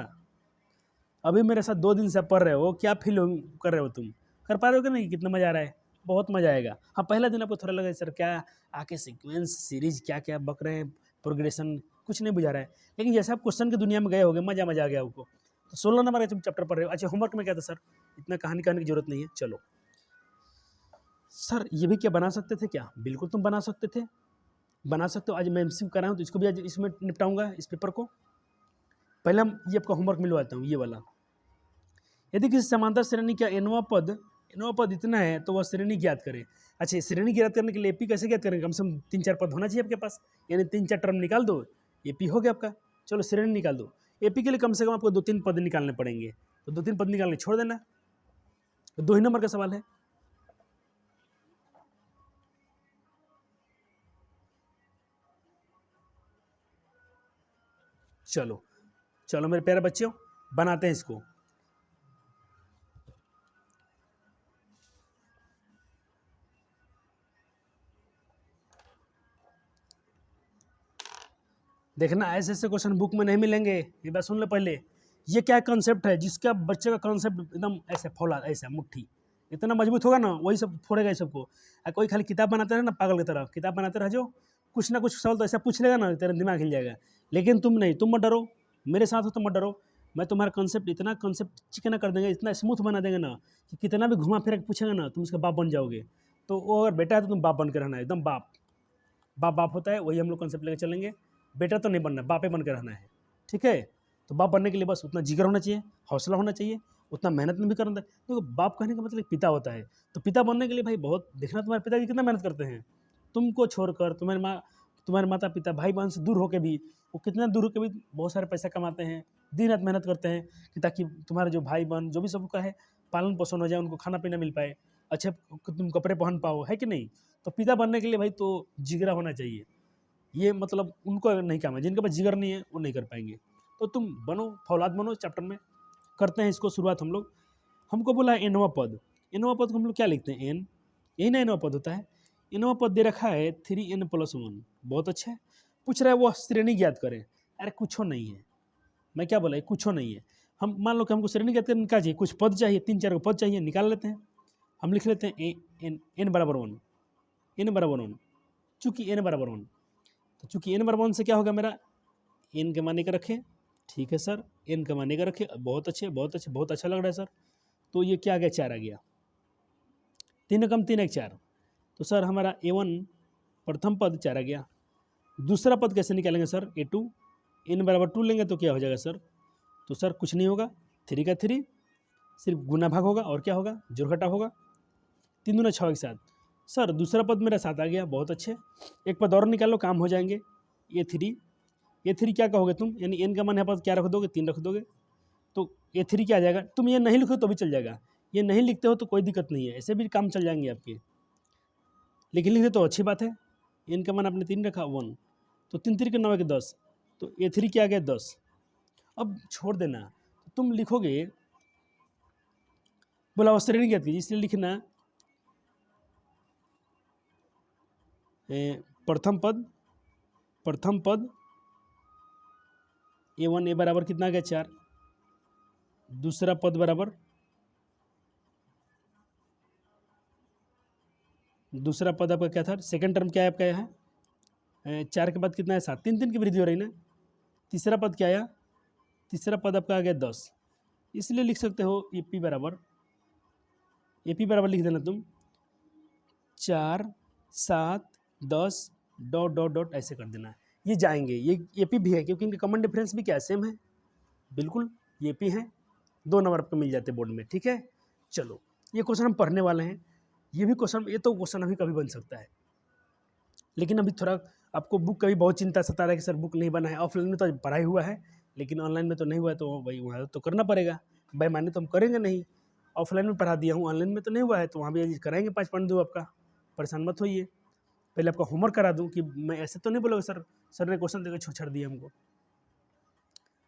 अभी मेरे साथ 2 दिन से पढ़ रहे हो, क्या फील कर रहे हो तुम, कर पा रहे हो कि नहीं, कितना मज़ा आ रहा है, बहुत मज़ा आएगा। हाँ पहला दिन आपको थोड़ा लगा सर क्या आके सीक्वेंस सीरीज क्या क्या बक रहे हैं, प्रोग्रेशन कुछ नहीं बुझा रहा है, लेकिन जैसे आप क्वेश्चन की दुनिया में गए होगे मज़ा आ गया आपको। तो 16 नंबर का चैप्टर पढ़ रहे हो। अच्छा होमवर्क में क्या था सर, इतना कहानी कहने की जरूरत नहीं है। चलो सर ये भी क्या बना सकते थे क्या, बिल्कुल तुम बना सकते थे, बना सकते हो। आज मैं एमसीक्यू कर रहा हूँ तो इसको भी आज इसमें निपटाऊंगा, इस पेपर को। पहले हम ये आपका होमवर्क मिलवाता हूँ, ये वाला। यदि किसी समांतर श्रेणी का एनवा पद इतना है तो वह श्रेणी ज्ञात करे। अच्छा श्रेणी ज्ञात करने के लिए एपी कैसे ज्ञात करेंगे, कम से कम 3-4 पद होना चाहिए आपके पास, यानी 3-4 टर्म निकाल दो, एपी हो गया आपका। चलो श्रेणी निकाल दो, एपी के लिए कम से कम आपको 2-3 पद निकालने पड़ेंगे, तो 2-3 पद निकालने छोड़ देना, तो 2 ही नंबर का सवाल है। चलो चलो मेरे प्यारे बच्चों, बनाते हैं इसको। देखना ऐसे ऐसे क्वेश्चन बुक में नहीं मिलेंगे, ये बात सुन लो पहले। ये क्या कंसेप्ट है, जिसका बच्चे का कंसेप्ट एकदम ऐसे फौला, ऐसा मुट्ठी इतना मजबूत होगा ना, वही सब फोड़ेगा ये सबको। कोई खाली किताब बनाते रहे ना पागल की तरह, किताब बनाते रह जाओ, कुछ ना कुछ सवाल तो ऐसा पूछ लेगा ना तेरा दिमाग हिल जाएगा। लेकिन तुम नहीं, तुम मत डरो, मेरे साथ हो तो मत डरो। मैं तुम्हारा कंसेप्ट इतना कंसेप्ट चिकना कर देंगे, इतना स्मूथ बना देंगे ना कि कितना भी घुमा फिरा के पूछेगा ना तुम उसका बाप बन जाओगे। तो वो अगर बेटा है तो तुम बाप बन के रहना है, एकदम बाप बाप बाप होता है, वही हम लोग कंसेप्ट लेकर चलेंगे। बेटा तो नहीं बनना, बापे बन के रहना है, ठीक है। तो बाप बनने के लिए बस उतना जिगर होना चाहिए, हौसला होना चाहिए, उतना मेहनत में भी करना। देखो बाप कहने का मतलब पिता होता है, तो पिता बनने के लिए भाई बहुत देखना तुम्हारे पिताजी कितना मेहनत करते हैं। तुमको छोड़कर तुम्हारे माता पिता भाई बहन से दूर होकर भी वो कितना दूर होकर भी बहुत सारे पैसा कमाते हैं, दिन रात मेहनत करते हैं कि ताकि तुम्हारे जो भाई बहन जो भी सबका है पालन पोषण हो जाए, उनको खाना पीना मिल पाए, अच्छे तुम कपड़े पहन पाओ, है कि नहीं। तो पिता बनने के लिए भाई तो जिगरा होना चाहिए। ये मतलब उनको नहीं काम है, जिनके पास जिगर नहीं है वो नहीं कर पाएंगे। तो तुम बनो, फौलाद बनो इस चैप्टर में। करते हैं इसको शुरुआत हम लोग। हमको बोला है एनवा पद, एनवा पद को हम लोग क्या लिखते हैं, एन, यही ना एनवा पद होता है। एनवा पद दे रखा है 3n+1, बहुत अच्छा है। पूछ रहा है वो श्रेणी ज्ञात करें, अरे कुछ नहीं है, मैं क्या बोला कुछ नहीं है। हम मान लो कि हमको श्रेणी ज्ञात करने क्या चाहिए, कुछ पद चाहिए, 3-4 को पद चाहिए, निकाल लेते हैं। हम लिख लेते हैं n बराबर 1, n बराबर 1, चूँकि n बराबर 1, तो चूँकि n बराबर 1 से क्या होगा मेरा, n के माने का रखें, ठीक है सर, n का माने का रखें, बहुत अच्छे बहुत अच्छे, बहुत अच्छा लग रहा है सर। तो ये क्या आ गया, 4 आ गया, 3 कम 3 1 4। तो सर हमारा a1 प्रथम पद 4 आ गया। दूसरा पद कैसे निकालेंगे सर, a2, n बराबर 2 लेंगे तो क्या हो जाएगा सर, तो सर कुछ नहीं होगा, 3 का 3 सिर्फ गुना भाग होगा और क्या होगा, जोड़ घटा होगा, 3 दूना 6 एक साथ। सर दूसरा पद मेरा 7 आ गया, बहुत अच्छे। एक पद और निकालो, काम हो जाएंगे। a3 क्या कहोगे तुम, यानी n का मान यहाँ पर क्या रख दोगे, 3 रख दोगे, तो a3 क्या आ जाएगा। तुम ये नहीं लिखो तो भी चल जाएगा, ये नहीं लिखते हो तो कोई दिक्कत नहीं है, ऐसे भी काम चल जाएंगे आपके, लेकिन लिखते तो अच्छी बात है। n का मान आपने 3 रखा 1, तो 3 3 9 10, तो a3 क्या आ गया 10। अब छोड़ देना, तुम लिखोगे, बोला वो श्रेणी ज्ञात कीजिए, इसलिए लिखना प्रथम पद a1 a बराबर कितना आ गया 4, दूसरा पद बराबर दूसरा पद आपका क्या था, सेकंड टर्म क्या है आपका यहाँ 4 के बाद कितना है 7, 3 3 की वृद्धि हो रही ना। तीसरा पद क्या आया, तीसरा पद आपका आ गया 10, इसलिए लिख सकते हो AP बराबर लिख देना तुम 4 7 10 डॉट डॉट डॉट ऐसे कर देना है। ये जाएंगे, ये AP भी है क्योंकि इनका कॉमन डिफरेंस भी क्या है, सेम है, बिल्कुल ये AP है, 2 नंबर आपको मिल जाते बोर्ड में। ठीक है, चलो ये क्वेश्चन हम पढ़ने वाले हैं। ये भी क्वेश्चन, ये तो क्वेश्चन अभी कभी बन सकता है, लेकिन अभी थोड़ा आपको बुक का भी बहुत चिंता सता रहा है कि सर बुक नहीं बना है। ऑफलाइन में तो पढ़ाई हुआ है, लेकिन ऑनलाइन में तो नहीं हुआ है, तो भाई वहाँ तो करना पड़ेगा, बेईमानी तो हम करेंगे नहीं। ऑफलाइन में पढ़ा दिया हूँ, ऑनलाइन में तो नहीं हुआ है, तो वहाँ भी कराएंगे 5.2 आपका, परेशान मत होइए। पहले आपका होमवर्क करा दूँ कि मैं ऐसे तो नहीं बोलोगे सर ने क्वेश्चन देकर छोड़ दिया हमको।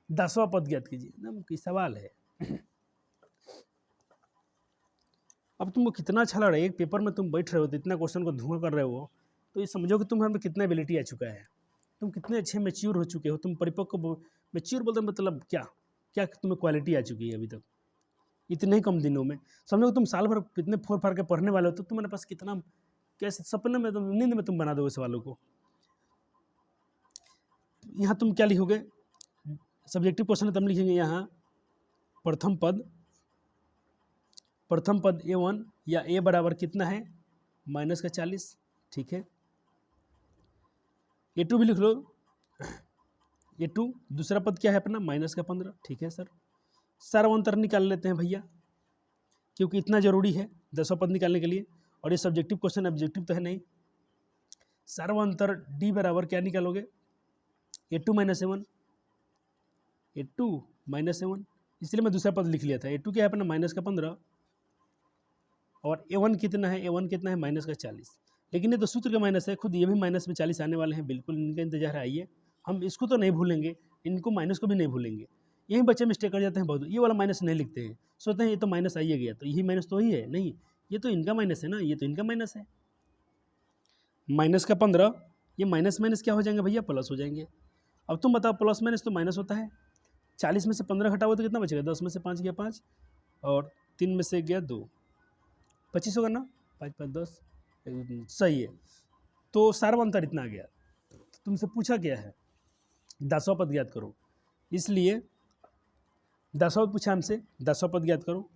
10वां पद ज्ञात कीजिए, एकदम की सवाल है। अब तुमको कितना अच्छा लग रहा है, एक पेपर में तुम बैठ रहे हो तो इतना क्वेश्चन को धुआं कर रहे हो, तो ये समझो कि तुम्हारे में कितना एबिलिटी आ चुका है, तुम कितने अच्छे मैच्योर हो चुके हो, तुम परिपक्व। मैच्योर बोलते मतलब क्या क्या तुम्हें क्वालिटी आ चुकी है अभी तक इतने ही कम दिनों में। समझो तुम साल भर कितने फोर फार के पढ़ने वाले हो, तो तुम्हारे पास कितना, कैसे सपने में तुम नींद में तुम बना दोगे सवालों को। यहाँ तुम क्या लिखोगे, सब्जेक्टिव क्वेश्चन तुम लिखेंगे यहाँ प्रथम पद A1 या A बराबर कितना है -40, ठीक है। A2 भी लिख लो, A2 दूसरा पद क्या है अपना -15, ठीक है सर। सर्वांतर निकाल लेते हैं भैया, क्योंकि इतना जरूरी है 10वां पद निकालने के लिए, और ये सब्जेक्टिव क्वेश्चन, ऑब्जेक्टिव तो है नहीं। सर्वांतर D बराबर क्या निकालोगे, A2 -A1, A2 -A1, इसलिए मैं दूसरा पद लिख लिया था। A2 क्या है अपना -15, और A1 कितना है, A1 कितना है -40, लेकिन ये तो सूत्र का माइनस है, खुद ये भी -40 आने वाले हैं, बिल्कुल इनका इंतजार आइए, हम इसको तो नहीं भूलेंगे, इनको माइनस को भी नहीं भूलेंगे। यही बच्चे मिस्टेक कर जाते हैं बहुत, ये वाला माइनस नहीं लिखते हैं, सोचते हैं ये तो माइनस आइए गया, तो यही माइनस तो ही है, नहीं ये तो इनका माइनस है ना, ये तो इनका माइनस है। -15, ये माइनस माइनस क्या हो जाएंगे भैया, प्लस हो जाएंगे। अब तुम बताओ प्लस माइनस तो माइनस होता है, 40 में से 15 घटाओ तो कितना बचेगा, 10 में से 5 गया 5, और 3 में से गया 2, 25 होगा ना, 5 5 10, सही है। तो सार्वंतर इतना आ गया। तुमसे पूछा गया है 10वां पद ज्ञात करो, इसलिए 10वां पूछा हमसे 10वां पद ज्ञात करो,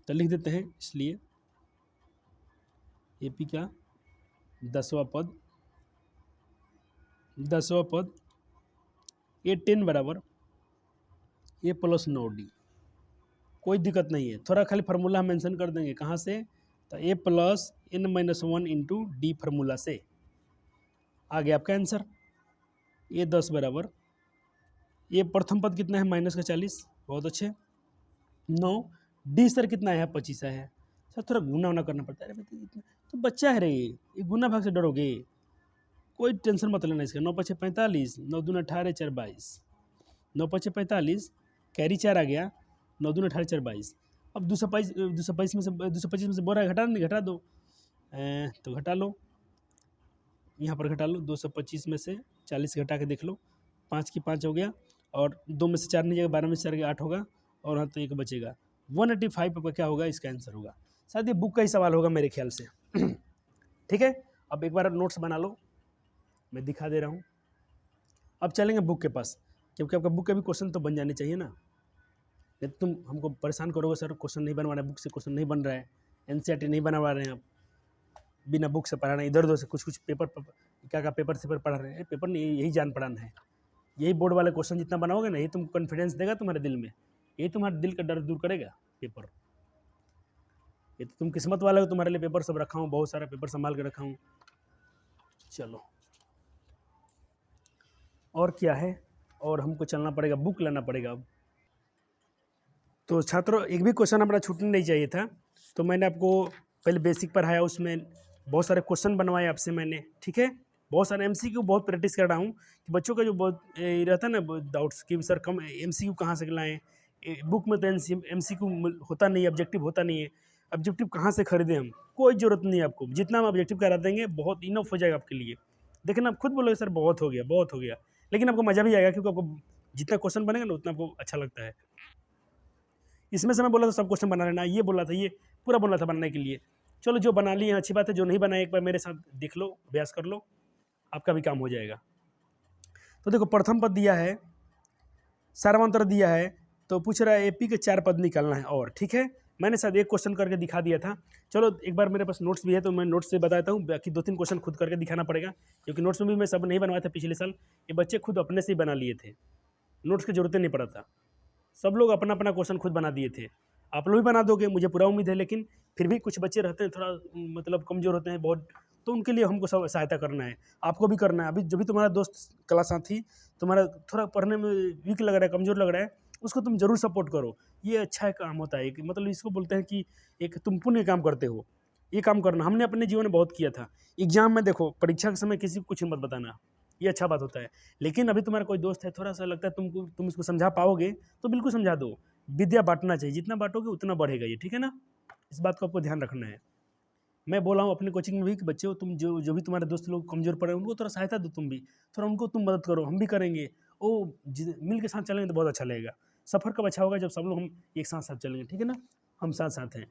तो लिख देते हैं, इसलिए AP क्या 10वां पद A10 बराबर A + 9D, कोई दिक्कत नहीं है, थोड़ा खाली फार्मूला हम मेंशन कर देंगे, कहाँ से, तो A + n-1 into D formula से आ गया आपका आंसर। A10 बराबर, ये प्रथम पद कितना है -40, बहुत अच्छे, 9, D सर कितना है 25 है, सर थोड़ा गुना वुना करना पड़ता है, अरे इतना तो बच्चा है रे, ये गुना भाग से डरोगे, कोई टेंशन मत लेना इसका। 9 × 5 = 45, 9 दूना 18 4 22, 9 × 5 = 45, कैरी 4 आ गया, 9 दूना 18 4 22। अब 225 में से 225 में से बोरा घटा नहीं, घटा दो, तो घटा लो, यहाँ पर घटा लो, 225 में से 40 घटा के देख लो, 5 की 5 हो गया, और 2 में से 4 नहीं जाएगा, 12 में से 4 गया 8 होगा, और यहाँ तो 1 बचेगा, 185 आपका क्या होगा, इसका आंसर होगा। शायद ये बुक का ही सवाल होगा मेरे ख्याल से। ठीक है, अब एक बार नोट्स बना लो, मैं दिखा दे रहा हूँ। अब चलेंगे बुक के पास, क्योंकि आपका बुक के भी क्वेश्चन तो बन जाने चाहिए ना, नहीं तुम हमको परेशान करोगे सर क्वेश्चन नहीं बनवा रहे, बुक से क्वेश्चन नहीं बन रहा है, NCERT नहीं बनवा रहे हैं आप, बिना बुक से पढ़ा रहे हैं, इधर उधर से कुछ पेपर क्या पेपर से पढ़ा रहे हैं, पेपर नहीं, यही जान पढ़ाना है। यही बोर्ड वाले क्वेश्चन जितना बनाओगे ना, यही तुमको कॉन्फिडेंस देगा तुम्हारे दिल में, यही तुम्हारे दिल का डर दूर करेगा पेपर। ये तो तुम किस्मत वाले हो, तुम्हारे लिए पेपर सब रखा हूँ, बहुत सारा पेपर संभाल के रखा हूँ। चलो और क्या है, और हमको चलना पड़ेगा, बुक लाना पड़ेगा अब। तो छात्रों एक भी क्वेश्चन हमारा छूटने नहीं चाहिए था, तो मैंने आपको पहले बेसिक पढ़ाया, उसमें बहुत सारे क्वेश्चन बनवाए आपसे मैंने, ठीक है, बहुत सारे MCQ बहुत प्रैक्टिस कर रहा हूँ कि बच्चों का जो बहुत रहता है ना डाउट्स कि सर कम MCQ कहाँ से लाएँ, बुक में तो MCQ होता नहीं है, ऑब्जेक्टिव होता नहीं है, ऑब्जेक्टिव कहाँ से खरीदें हम, कोई ज़रूरत नहीं है आपको, जितना हम ऑब्जेक्टिव करा देंगे बहुत इनफ हो जाएगा आपके लिए। लेकिन आप खुद बोलोगे सर बहुत हो गया, लेकिन आपको मज़ा भी आएगा, क्योंकि आपको जितना क्वेश्चन बनेगा ना उतना आपको अच्छा लगता है। इसमें से मैं बोला था सब क्वेश्चन बना लेना, ये बोला था, ये पूरा बोला था बनाने के लिए, चलो जो बना लिए अच्छी बात है, जो नहीं बनाए एक बार मेरे साथ देख लो, अभ्यास कर लो, आपका भी काम हो जाएगा। तो देखो प्रथम पद दिया है, सार्वंतर दिया है, तो पूछ रहा है एपी के 4 पद निकालना है। और ठीक है, मैंने शायद एक क्वेश्चन करके दिखा दिया था। चलो एक बार मेरे पास नोट्स भी है तो मैं नोट्स से बताता हूँ, बाकी 2-3 क्वेश्चन खुद करके दिखाना पड़ेगा, क्योंकि नोट्स में भी मैं सब नहीं बनवाया था पिछले साल, ये बच्चे खुद अपने से ही बना लिए थे, नोट्स की जरूरत नहीं पड़ा था। सब लोग अपना अपना क्वेश्चन खुद बना दिए थे। आप लोग भी बना दोगे, मुझे पूरा उम्मीद है, लेकिन फिर भी कुछ बच्चे रहते हैं थोड़ा मतलब कमज़ोर होते हैं बहुत, तो उनके लिए हमको सब सहायता करना है, आपको भी करना है। अभी जो भी तुम्हारा दोस्त क्लास साथी तुम्हारा थोड़ा पढ़ने में वीक लग रहा है, कमज़ोर लग रहा है, उसको तुम जरूर सपोर्ट करो। ये अच्छा काम होता है कि मतलब इसको बोलते हैं कि एक तुम पुण्य काम करते हो, ये काम करना हमने अपने जीवन में बहुत किया था। एग्जाम में देखो, परीक्षा के समय किसी को कुछ मत बताना, ये अच्छा बात होता है। लेकिन अभी तुम्हारा कोई दोस्त है, थोड़ा सा लगता है तुम इसको समझा पाओगे, तो बिल्कुल समझा दो। विद्या बांटना चाहिए, जितना बांटोगे उतना बढ़ेगा ये, ठीक है ना। इस बात को आपको ध्यान रखना है। मैं बोला हूँ अपने कोचिंग में भी कि बच्चों, तुम जो भी तुम्हारे दोस्त लोग कमजोर पड़े उनको थोड़ा सहायता दो, तुम भी थोड़ा उनको तुम मदद करो, हम भी करेंगे। ओ मिल के साथ चलेंगे तो बहुत अच्छा लगेगा। सफ़र कब अच्छा होगा, जब सब लोग हम एक साथ साथ चलेंगे, ठीक है ना। हम साथ साथ हैं।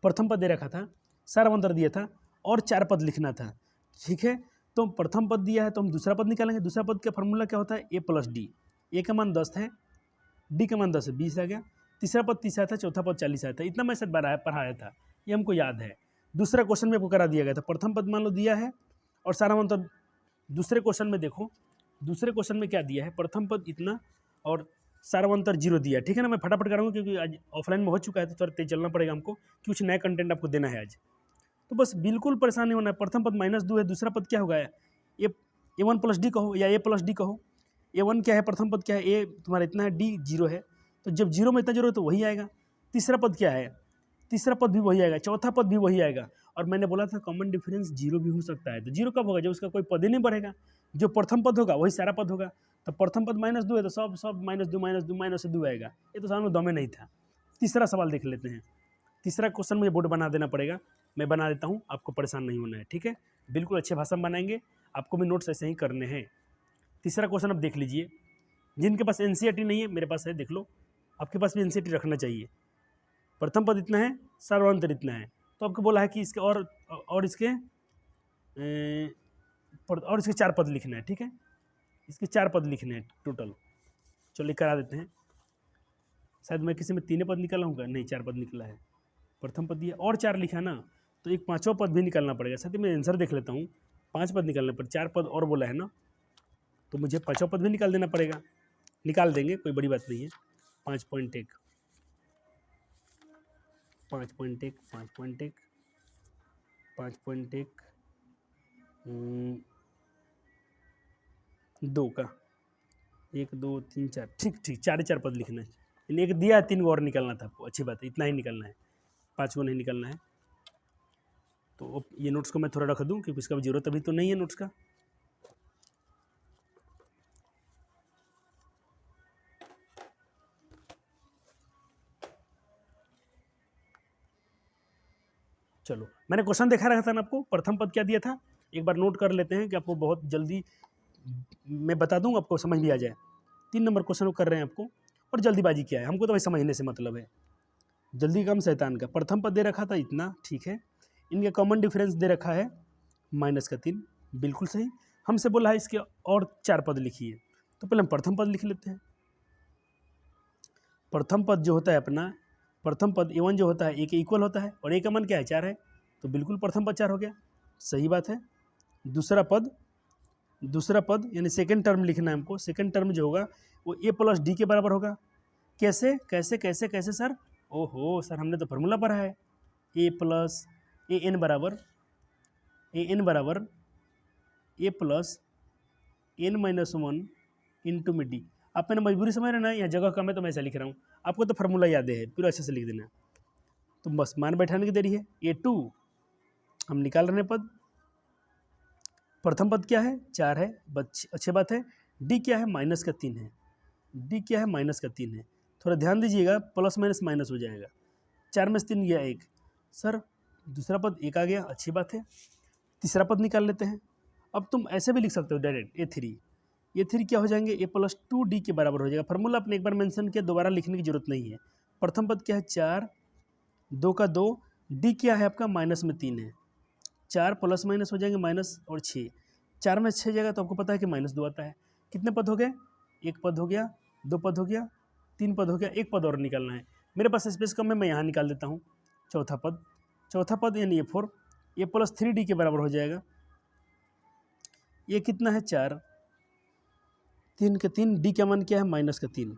प्रथम पद दे रखा था, सारवंतर दिया था, और 4 पद लिखना था, ठीक है। तो प्रथम पद दिया है तो हम दूसरा पद निकालेंगे। दूसरा पद का फॉर्मूला क्या होता है, ए प्लस डी। ए का मान 10 है, डी का मान 10 है, 20 आ गया। तीसरा पद 30 आया था, चौथा पद 40 आया था। इतना मैं शायद पढ़ाया था, ये हमको याद है। दूसरा क्वेश्चन में आपको करा दिया गया था, प्रथम पद मान लो दिया है और सारावंतर। दूसरे क्वेश्चन में देखो, दूसरे क्वेश्चन में क्या दिया है, प्रथम पद इतना और सारावंतर 0 दिया है, ठीक है ना। मैं फटाफट कराऊंगा क्योंकि आज ऑफलाइन में हो चुका है, तो थोड़ा तेज चलना पड़ेगा हमको, कुछ नया कंटेंट आपको देना है आज। तो बस बिल्कुल परेशान नहीं होना है। प्रथम पद -2 है, दूसरा पद क्या होगा, ए वन प्लस डी कहो या ए प्लस डी कहो। ए वन क्या है, प्रथम पद क्या है, ए तुम्हारा इतना है, डी 0 है, तो जब 0 में इतना 0 है तो वही आएगा। तीसरा पद क्या है, तीसरा पद भी वही आएगा, चौथा पद भी वही आएगा। और मैंने बोला था कॉमन डिफरेंस 0 भी हो सकता है, तो 0 कब होगा, जब उसका कोई पद ही नहीं बढ़ेगा। जो प्रथम पद होगा वही सारा पद होगा। तो प्रथम पद -2 है तो सब सब -2 आएगा। ये तो सामने दो में नहीं था। तीसरा सवाल देख लेते हैं। तीसरा क्वेश्चन मुझे बोर्ड बना देना पड़ेगा, मैं बना देता हूँ, आपको परेशान नहीं होना है, ठीक है। बिल्कुल अच्छे भाषा में बनाएंगे, आपको भी नोट्स ऐसे ही करने हैं। तीसरा क्वेश्चन अब देख लीजिए। जिनके पास एनसीईआरटी नहीं है, मेरे पास है, देख लो। आपके पास भी एनसीईआरटी रखना चाहिए। प्रथम पद इतना है, सर्वांतर इतना है, तो आपको बोला है कि इसके और इसके और इसके 4 पद लिखना है, ठीक है। इसके 4 पद लिखने हैं टोटल। चलिए करा देते हैं। शायद मैं किसी में 3 पद निकाला हूँ, नहीं 4 पद निकला है। प्रथम पद दिया और 4 लिखा ना, तो एक 5वां पद भी निकालना पड़ेगा। साथ ही मैं आंसर देख लेता हूँ, 5 पद निकालने पर 4 पद और बोला है ना, तो मुझे 5वां पद भी निकाल देना पड़ेगा। निकाल देंगे, कोई बड़ी बात नहीं है। 5.1 5.1 5.1 5.1 2 का 1 2 3 4, ठीक ठीक, 4 पद लिखना है। यानी एक दिया है, 3 और निकालना था आपको, अच्छी बात है, इतना ही निकालना है, 5 नहीं निकालना है। तो ये नोट्स को मैं थोड़ा रख दूं क्योंकि इसका जरूरत अभी तो नहीं है नोट्स का। चलो, मैंने क्वेश्चन देखा रखा था ना आपको, प्रथम पद क्या दिया था, एक बार नोट कर लेते हैं कि आपको बहुत जल्दी मैं बता दूं, आपको समझ भी आ जाए। 3 नंबर क्वेश्चन कर रहे हैं आपको, और जल्दीबाजी क्या है, हमको तो भाई समझने से मतलब है, जल्दी काम शैतान का। प्रथम पद दे रखा था इतना, ठीक है। इनका कॉमन डिफरेंस दे रखा है -3, बिल्कुल सही। हमसे बोला है इसके और 4 पद लिखिए, तो पहले हम प्रथम पद लिख लेते हैं। प्रथम पद जो होता है अपना, प्रथम पद A1 जो होता है ए के इक्वल होता है, और ए का मान क्या है, 4 है, तो बिल्कुल प्रथम पद 4 हो गया, सही बात है। दूसरा पद यानी सेकंड टर्म लिखना है हमको। सेकंड टर्म जो होगा वो ए प्लस डी के बराबर होगा। कैसे कैसे कैसे कैसे सर, ओहो सर हमने तो फार्मूला पढ़ा है, ए प्लस ए एन बराबर ए प्लस n-1 इंटू में डी। आप मैंने मजबूरी समझ रहे ना, यहाँ जगह कम है तो मैं ऐसा लिख रहा हूँ, आपको तो फार्मूला याद है, पूरा अच्छे से लिख देना। तो बस मान बैठाने की देरी है। A2 हम निकाल रहे हैं पद, प्रथम पद क्या है, 4 है, अच्छी बात है। डी क्या है, -3 है, डी क्या है, -3 है। थोड़ा ध्यान दीजिएगा, प्लस माइनस माइनस हो जाएगा। 4 में से 3 गया 1, सर दूसरा पद 1 आ गया, अच्छी बात है। तीसरा पद निकाल लेते हैं। अब तुम ऐसे भी लिख सकते हो डायरेक्ट, A3 क्या हो जाएंगे, A + 2D के बराबर हो जाएगा। फार्मूला आपने एक बार मेंशन किया, दोबारा लिखने की जरूरत नहीं है। प्रथम पद क्या है, 4, 2 का 2, डी क्या है आपका, माइनस में 3 है, 4 प्लस माइनस हो जाएंगे माइनस और 6, 4 में 6 जाएगा तो आपको पता है कि -2 आता है। कितने पद हो गए, 1 पद हो गया, 2 पद हो गया, 3 पद हो गया, 1 पद और निकालना है। मेरे पास स्पेस कम है, मैं यहाँ निकाल देता हूँ चौथा पद यानी ये 4, ये प्लस 3D के बराबर हो जाएगा। ये कितना है 4, 3 के 3, डी का मान क्या है -3,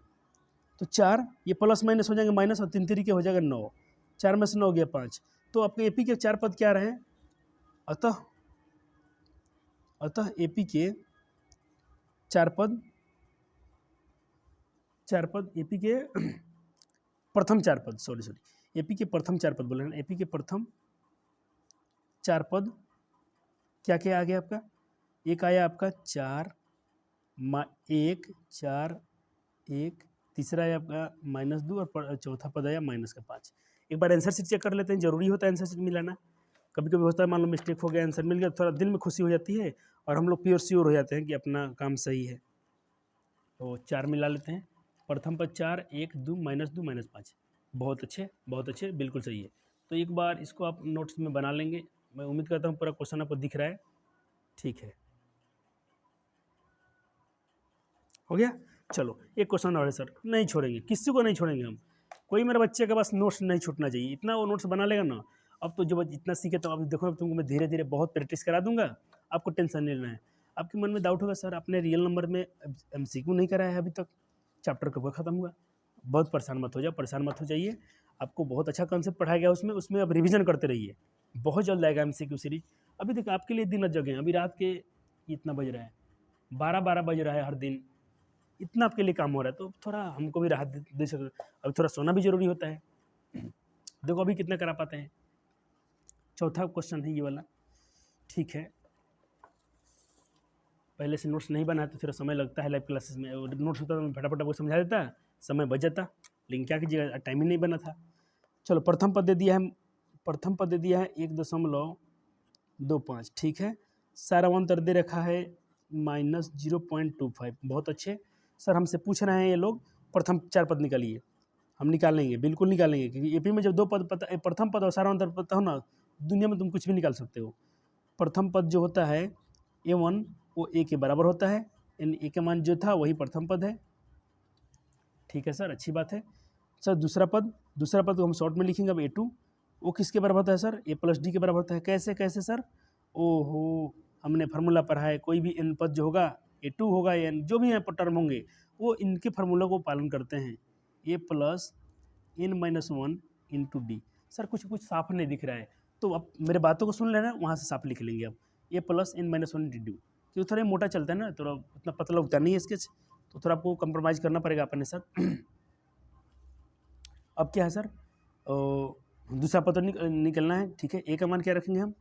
तो 4 ये प्लस माइनस हो जाएंगे माइनस और 3 3 के हो जाएगा 9, 4 में से 9 हो गया 5, तो आपके एपी के 4 पद क्या रहे, अतः एपी के 4 पद एपी के प्रथम 4 पद एपी के प्रथम 4 पद बोले ना, एपी के प्रथम 4 पद क्या क्या आ गया आपका, एक आया आपका 4 1 4 1, तीसरा आया आपका -2 और चौथा पद आया -5। एक बार आंसर शीट चेक कर लेते हैं, जरूरी होता है आंसर शीट मिलाना। कभी कभी होता है मान लो मिस्टेक हो गया, आंसर मिल गया, थोड़ा दिल में खुशी हो जाती है और हम लोग प्योर श्योर हो जाते हैं कि अपना काम सही है। तो 4 मिला लेते हैं, प्रथम पद 4 1 2 -2 -5, बहुत अच्छे, बिल्कुल सही है। तो एक बार इसको आप नोट्स में बना लेंगे, मैं उम्मीद करता हूँ पूरा क्वेश्चन आपको दिख रहा है, ठीक है, हो गया। चलो एक क्वेश्चन और है सर, नहीं छोड़ेंगे, किसी को नहीं छोड़ेंगे हम, कोई मेरे बच्चे के पास नोट्स नहीं छूटना चाहिए, इतना वो नोट्स बना लेगा ना। अब तो जब इतना सीखे तो अब देखो, अब तुमको मैं धीरे धीरे बहुत प्रैक्टिस करा दूंगा, आपको टेंशन नहीं लेना है। आपके मन में डाउट होगा सर आपने रियल नंबर में MCQ नहीं कराया है अभी तक, चैप्टर कब खत्म हुआ, बहुत परेशान मत हो जाइए, आपको बहुत अच्छा कॉन्सेप्ट पढ़ाया गया उसमें अब रिविजन करते रहिए, बहुत जल्द आएगा MCQ सीरीज। अभी देखो आपके लिए दिन जगह, अभी रात के इतना बज रहा है, 12 बज रहा है हर दिन, इतना आपके लिए काम हो रहा है, तो थोड़ा हमको भी राहत दे सकते, अभी थोड़ा सोना भी जरूरी होता है। देखो अभी कितना करा पाते हैं, चौथा क्वेश्चन है ये वाला, ठीक है। पहले से नोट्स नहीं बना तो थोड़ा समय लगता है लाइव क्लासेस में, और नोट्स होता तो मैं फटाफट आपको समझा देता, समय बच जाता, लेकिन क्या कीजिएगा टाइम ही नहीं बना था। चलो प्रथम पद दे दिया है 1.25, ठीक है। सारा अंतर दे रखा है -0.25, बहुत अच्छे। सर हमसे पूछ रहे हैं ये लोग प्रथम 4 पद निकालिए, हम निकालेंगे, बिल्कुल निकालेंगे, क्योंकि एपी में जब 2 पद पता, प्रथम पद और सारा अंतर पता हो ना, दुनिया में तुम कुछ भी निकाल सकते हो। प्रथम पद जो होता है A1 वो A के बराबर होता है, यानी A का मान जो था वही प्रथम पद है, ठीक है सर, अच्छी बात है। सर दूसरा पद को हम शॉर्ट में लिखेंगे, अब A2 वो किसके बराबर होता है सर, A + D के बराबर होता है। कैसे सर, ओहो हमने फार्मूला पढ़ा है, कोई भी n पद जो होगा A2 होगा या जो भी यहाँ पर टर्म होंगे वो इनके फार्मूला को पालन करते हैं, A + n-1 × D। सर कुछ साफ नहीं दिख रहा है, तो अब मेरे बातों को सुन लेना, वहाँ से साफ लिख लेंगे अब, A + n-1 × D, क्योंकि थोड़ा मोटा चलता है ना, थोड़ा उतना पतला उगता नहीं है स्केच, तो थोड़ा आपको कंप्रोमाइज़ करना पड़ेगा अपने साथ। अब क्या है सर, दूसरा पद निकलना है, ठीक है। A का मान क्या रखेंगे हम,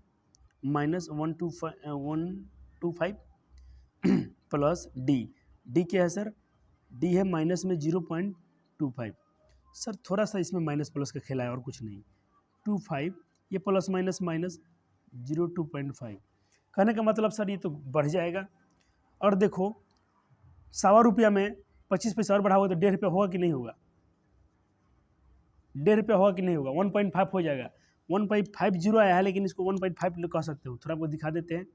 -125 प्लस डी क्या है सर, डी है माइनस में 0.25। सर थोड़ा सा इसमें माइनस प्लस का खेला है और कुछ नहीं, 25 ये प्लस माइनस 0.25, कहने का मतलब सर ये तो बढ़ जाएगा। और देखो 1.25 रुपया में 25 पैसा और बढ़ाओगे तो 1.5 रुपया होगा कि नहीं होगा, 1.5 रुपया होगा कि नहीं होगा, 1.5 हो जाएगा। 1.50 आया है, लेकिन इसको 1.5 कह सकते हो, थोड़ा आपको दिखा देते हैं।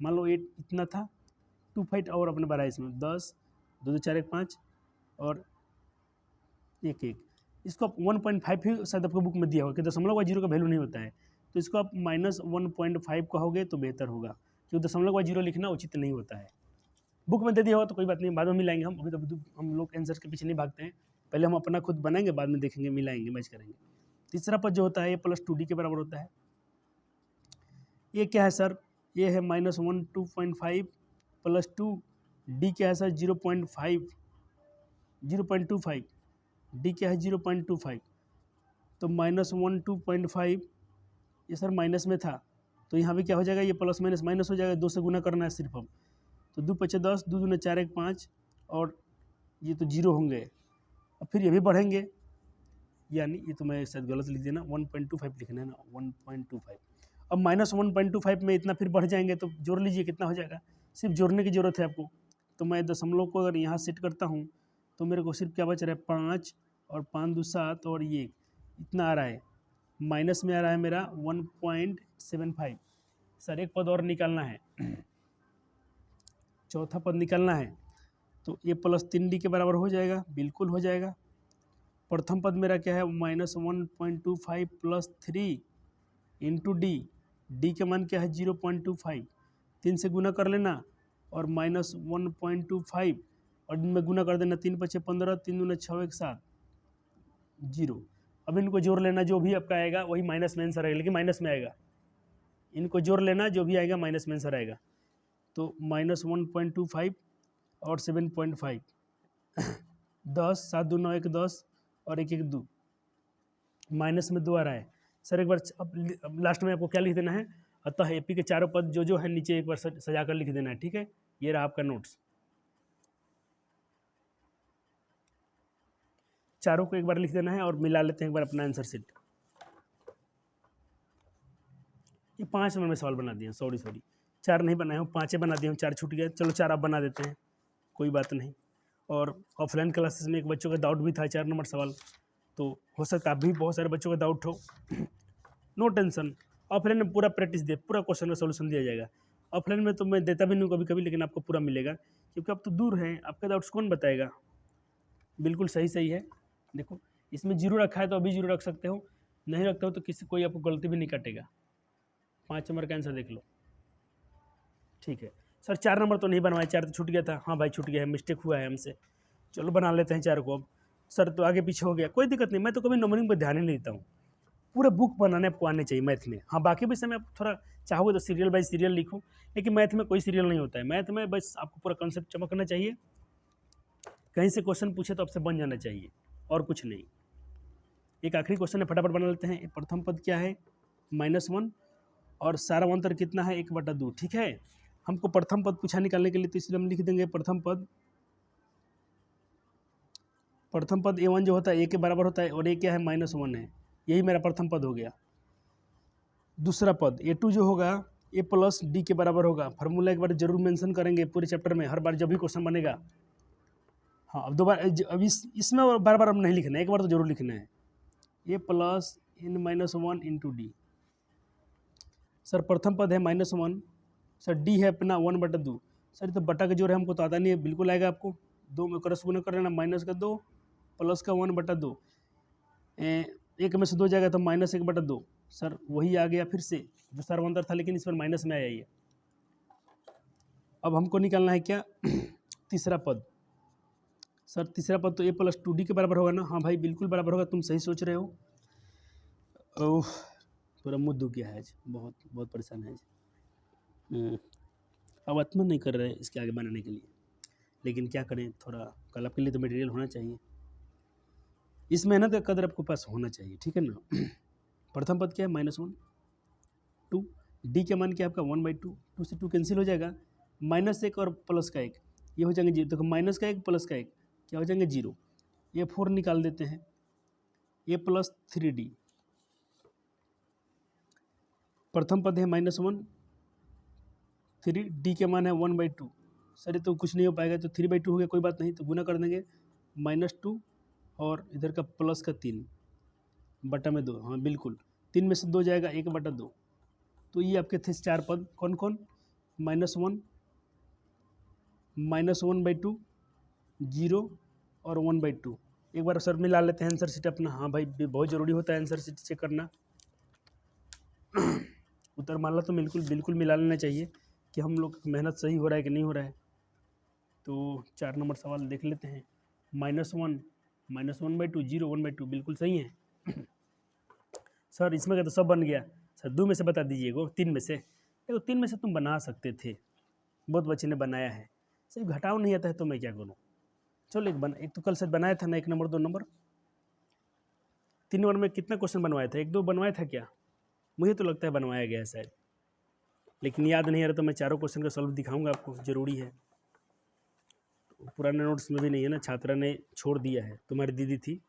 मान लो 8 इतना था, 25 और अपने बढ़ाए इसमें 10, 2 2 4 1 5 और 1 1, इसको आप 1.5 ही शायद आपको बुक में दिया होगा कि दशमलव का 0 का वैल्यू नहीं होता है, तो इसको आप -1.5 कहोगे तो बेहतर होगा, क्योंकि दशमलव का 0 लिखना उचित नहीं होता है। बुक में दे दिया होगा तो कोई बात नहीं, बाद में मिलाएंगे हम, अभी तो हम लोग आंसर के पीछे नहीं भागते हैं, पहले हम अपना खुद बनाएंगे, बाद में देखेंगे, मिलाएंगे, मैच करेंगे। तीसरा पद जो होता है ये +2D के बराबर होता है। ये क्या है सर, ये है -1.25 + 2, डी क्या है सर 0.25, डी क्या है 0.25, तो -1.25 ये सर माइनस में था, तो यहाँ भी क्या हो जाएगा, ये प्लस माइनस माइनस हो जाएगा, 2 से गुना करना है सिर्फ अब, तो 2 × 5 = 10, 2 × 4 = 5 और ये तो 0 होंगे, अब फिर ये भी बढ़ेंगे, यानी ये तो मैं शायद गलत लिख देना, 1.25 लिखना है ना, 1.25। अब -1.25 में इतना फिर बढ़ जाएंगे, तो जोड़ लीजिए कितना हो जाएगा, सिर्फ जोड़ने की ज़रूरत है आपको। तो मैं दशमलव को अगर यहाँ सेट करता हूँ तो मेरे को सिर्फ क्या बच रहा है, 5 और 5 × 2 = 7 और ये इतना आ रहा है, माइनस में आ रहा है मेरा 1.75। सर एक पद और निकालना है, चौथा पद निकालना है, तो ये प्लस 3d के बराबर हो जाएगा, बिल्कुल हो जाएगा। प्रथम पद मेरा क्या है, -1.25 प्लस 3 इंटू डी के मान क्या है 0.25, 3 से गुना कर लेना और -1.25 और इनमें गुना कर देना, 3 × 5 = 15, 3 दूना 6 1 7 0। अब इनको जोड़ लेना, जो भी आपका आएगा वही माइनस में आंसर आएगा, लेकिन माइनस में आएगा। इनको जोड़ लेना, जो भी आएगा माइनस में आंसर आएगा। तो -1.25 और 7.5 10, 7 दूना 1 10 और 1 1 2, माइनस में 2 आ रहा है। सर एक बार अब लास्ट में आपको क्या लिख देना है, अतः एपी के चारों पद जो है नीचे एक बार सजा कर लिख देना है, ठीक है। ये रहा आपका नोट्स, चारों को एक बार लिख देना है और मिला लेते हैं एक बार अपना आंसर शीट। ये 5 नंबर में सवाल बना दिए, सॉरी 4 नहीं बनाए हूँ, 5 बना दिए हूँ, 4 छूट गया, चलो 4 आप बना देते हैं, कोई बात नहीं। और ऑफलाइन क्लासेस में एक बच्चों का डाउट भी था 4 नंबर सवाल, तो हो सकता है आप भी बहुत सारे बच्चों का डाउट हो, नो टेंशन। ऑफलाइन में पूरा प्रैक्टिस दे, पूरा क्वेश्चन का सोल्यूशन दिया जाएगा। ऑफलाइन में तो मैं देता भी नहीं कभी कभी, लेकिन आपको पूरा मिलेगा, क्योंकि आप तो दूर हैं, आपका डाउट्स कौन बताएगा। बिल्कुल सही है। देखो इसमें 0 रखा है तो अभी 0 रख सकते हो, नहीं रखते हो तो किसी कोई आपको गलती भी नहीं काटेगा। 5 नंबर का आंसर देख लो, ठीक है। सर 4 नंबर तो नहीं बनवाए, 4 तो छूट गया था। हाँ भाई छूट गया है, मिस्टेक हुआ है हमसे, चलो बना लेते हैं 4 को अब। सर तो आगे पीछे हो गया, कोई दिक्कत नहीं, मैं तो कभी नंबरिंग पर ध्यान ही नहीं देता हूँ, पूरे बुक बनाने आपको आने चाहिए मैथ में। हाँ बाकी विषय में आप थोड़ा चाहोगे तो सीरियल बाई सीरियल लिखो, लेकिन मैथ में कोई सीरियल नहीं होता है। मैथ में बस आपको पूरा कॉन्सेप्ट चमकना चाहिए, कहीं से क्वेश्चन पूछे तो आपसे बन जाना चाहिए, और कुछ नहीं। एक आखिरी क्वेश्चन है, फटाफट बना लेते हैं। प्रथम पद क्या है, -1 और सारा अंतर कितना है, 1/2, ठीक है। हमको प्रथम पद पूछा निकालने के लिए, तो इसलिए हम लिख देंगे प्रथम पद a1 जो होता है a के बराबर होता है, और a क्या है -1 है, यही मेरा प्रथम पद हो गया। दूसरा पद a2 जो होगा a प्लस डी के बराबर होगा। फार्मूला एक बार जरूर मेंशन करेंगे पूरे चैप्टर में, हर बार जब भी क्वेश्चन बनेगा। हाँ अब दोबारा, अब इसमें बार बार अब नहीं लिखना है, एक बार तो जरूर लिखना है, a plus n-1 into D. Sir प्रथम पद है -1, सर डी है अपना 1/2। सर तो बटा का जोड़ है, हमको तो आता नहीं है, बिल्कुल आएगा आपको, 2 में क्रॉस गुना कर लेना, -2 प्लस का 1/2, एक में से 2 जाएगा तो -1/2। सर वही आ गया फिर से जो सर्वांतर था, लेकिन इस पर माइनस में आया ये। अब हमको निकालना है क्या, तीसरा पद। सर तीसरा पद तो a प्लस 2d के बराबर होगा ना। हाँ भाई बिल्कुल बराबर होगा, तुम सही सोच रहे हो। ओह पूरा मुँह दुख गया है आज, बहुत बहुत परेशान है आज। अब आत्मा नहीं कर रहे इसके आगे बनाने के लिए, लेकिन क्या करें, थोड़ा कल आपके लिए तो मटेरियल होना चाहिए, इस मेहनत का कदर आपको पास होना चाहिए, ठीक है ना। प्रथम पद क्या है, -1 2, डी के मान क्या है आपका 1/2, 2 से 2 कैंसिल हो जाएगा, -1 और प्लस का 1, ये हो जाएंगे 0। देखो माइनस का 1 प्लस का 1 क्या हो जाएंगे 0। ये 4 निकाल देते हैं, a प्लस 3d। प्रथम पद है -1, 3d के मान है 1/2। सर ये तो कुछ नहीं हो पाएगा, तो 3/2 हो गया, कोई बात नहीं, तो गुना कर देंगे, -2 और इधर का प्लस का 3 बटा में 2। हाँ बिल्कुल, 3 में से 2 जाएगा, 1/2। तो ये आपके थे 4 पद, कौन कौन, -1, -1/2, 0 और 1/2। एक बार सर मिला लेते हैं आंसर शीट अपना। हाँ भाई बहुत ज़रूरी होता है आंसर शीट चेक करना। उत्तर माला तो बिल्कुल मिला लेना चाहिए कि हम लोग मेहनत सही हो रहा है कि नहीं हो रहा है। तो 4 नंबर सवाल देख लेते हैं। -1, -1/2, 0, 1/2 बिल्कुल सही है। सर इसमें क्या तो सब बन गया। सर 2 में से बता दीजिएगा, 3 में से। देखो 3 में से तुम बना सकते थे, बहुत बच्चे ने बनाया है, सिर्फ घटाव नहीं आता है तो मैं क्या करूँ। चलो एक तो कल से बनाया था ना, 1 नंबर 2 नंबर, 3 नंबर में कितना क्वेश्चन बनवाया था, 1-2 बनवाया था क्या, मुझे तो लगता है बनवाया गया है शायद, लेकिन याद नहीं आ रहा, तो मैं चारों क्वेश्चन का सॉल्व दिखाऊंगा आपको, ज़रूरी है। तो पुराने नोट्स में भी नहीं है ना, छात्रा ने छोड़ दिया है, तुम्हारी दीदी थी,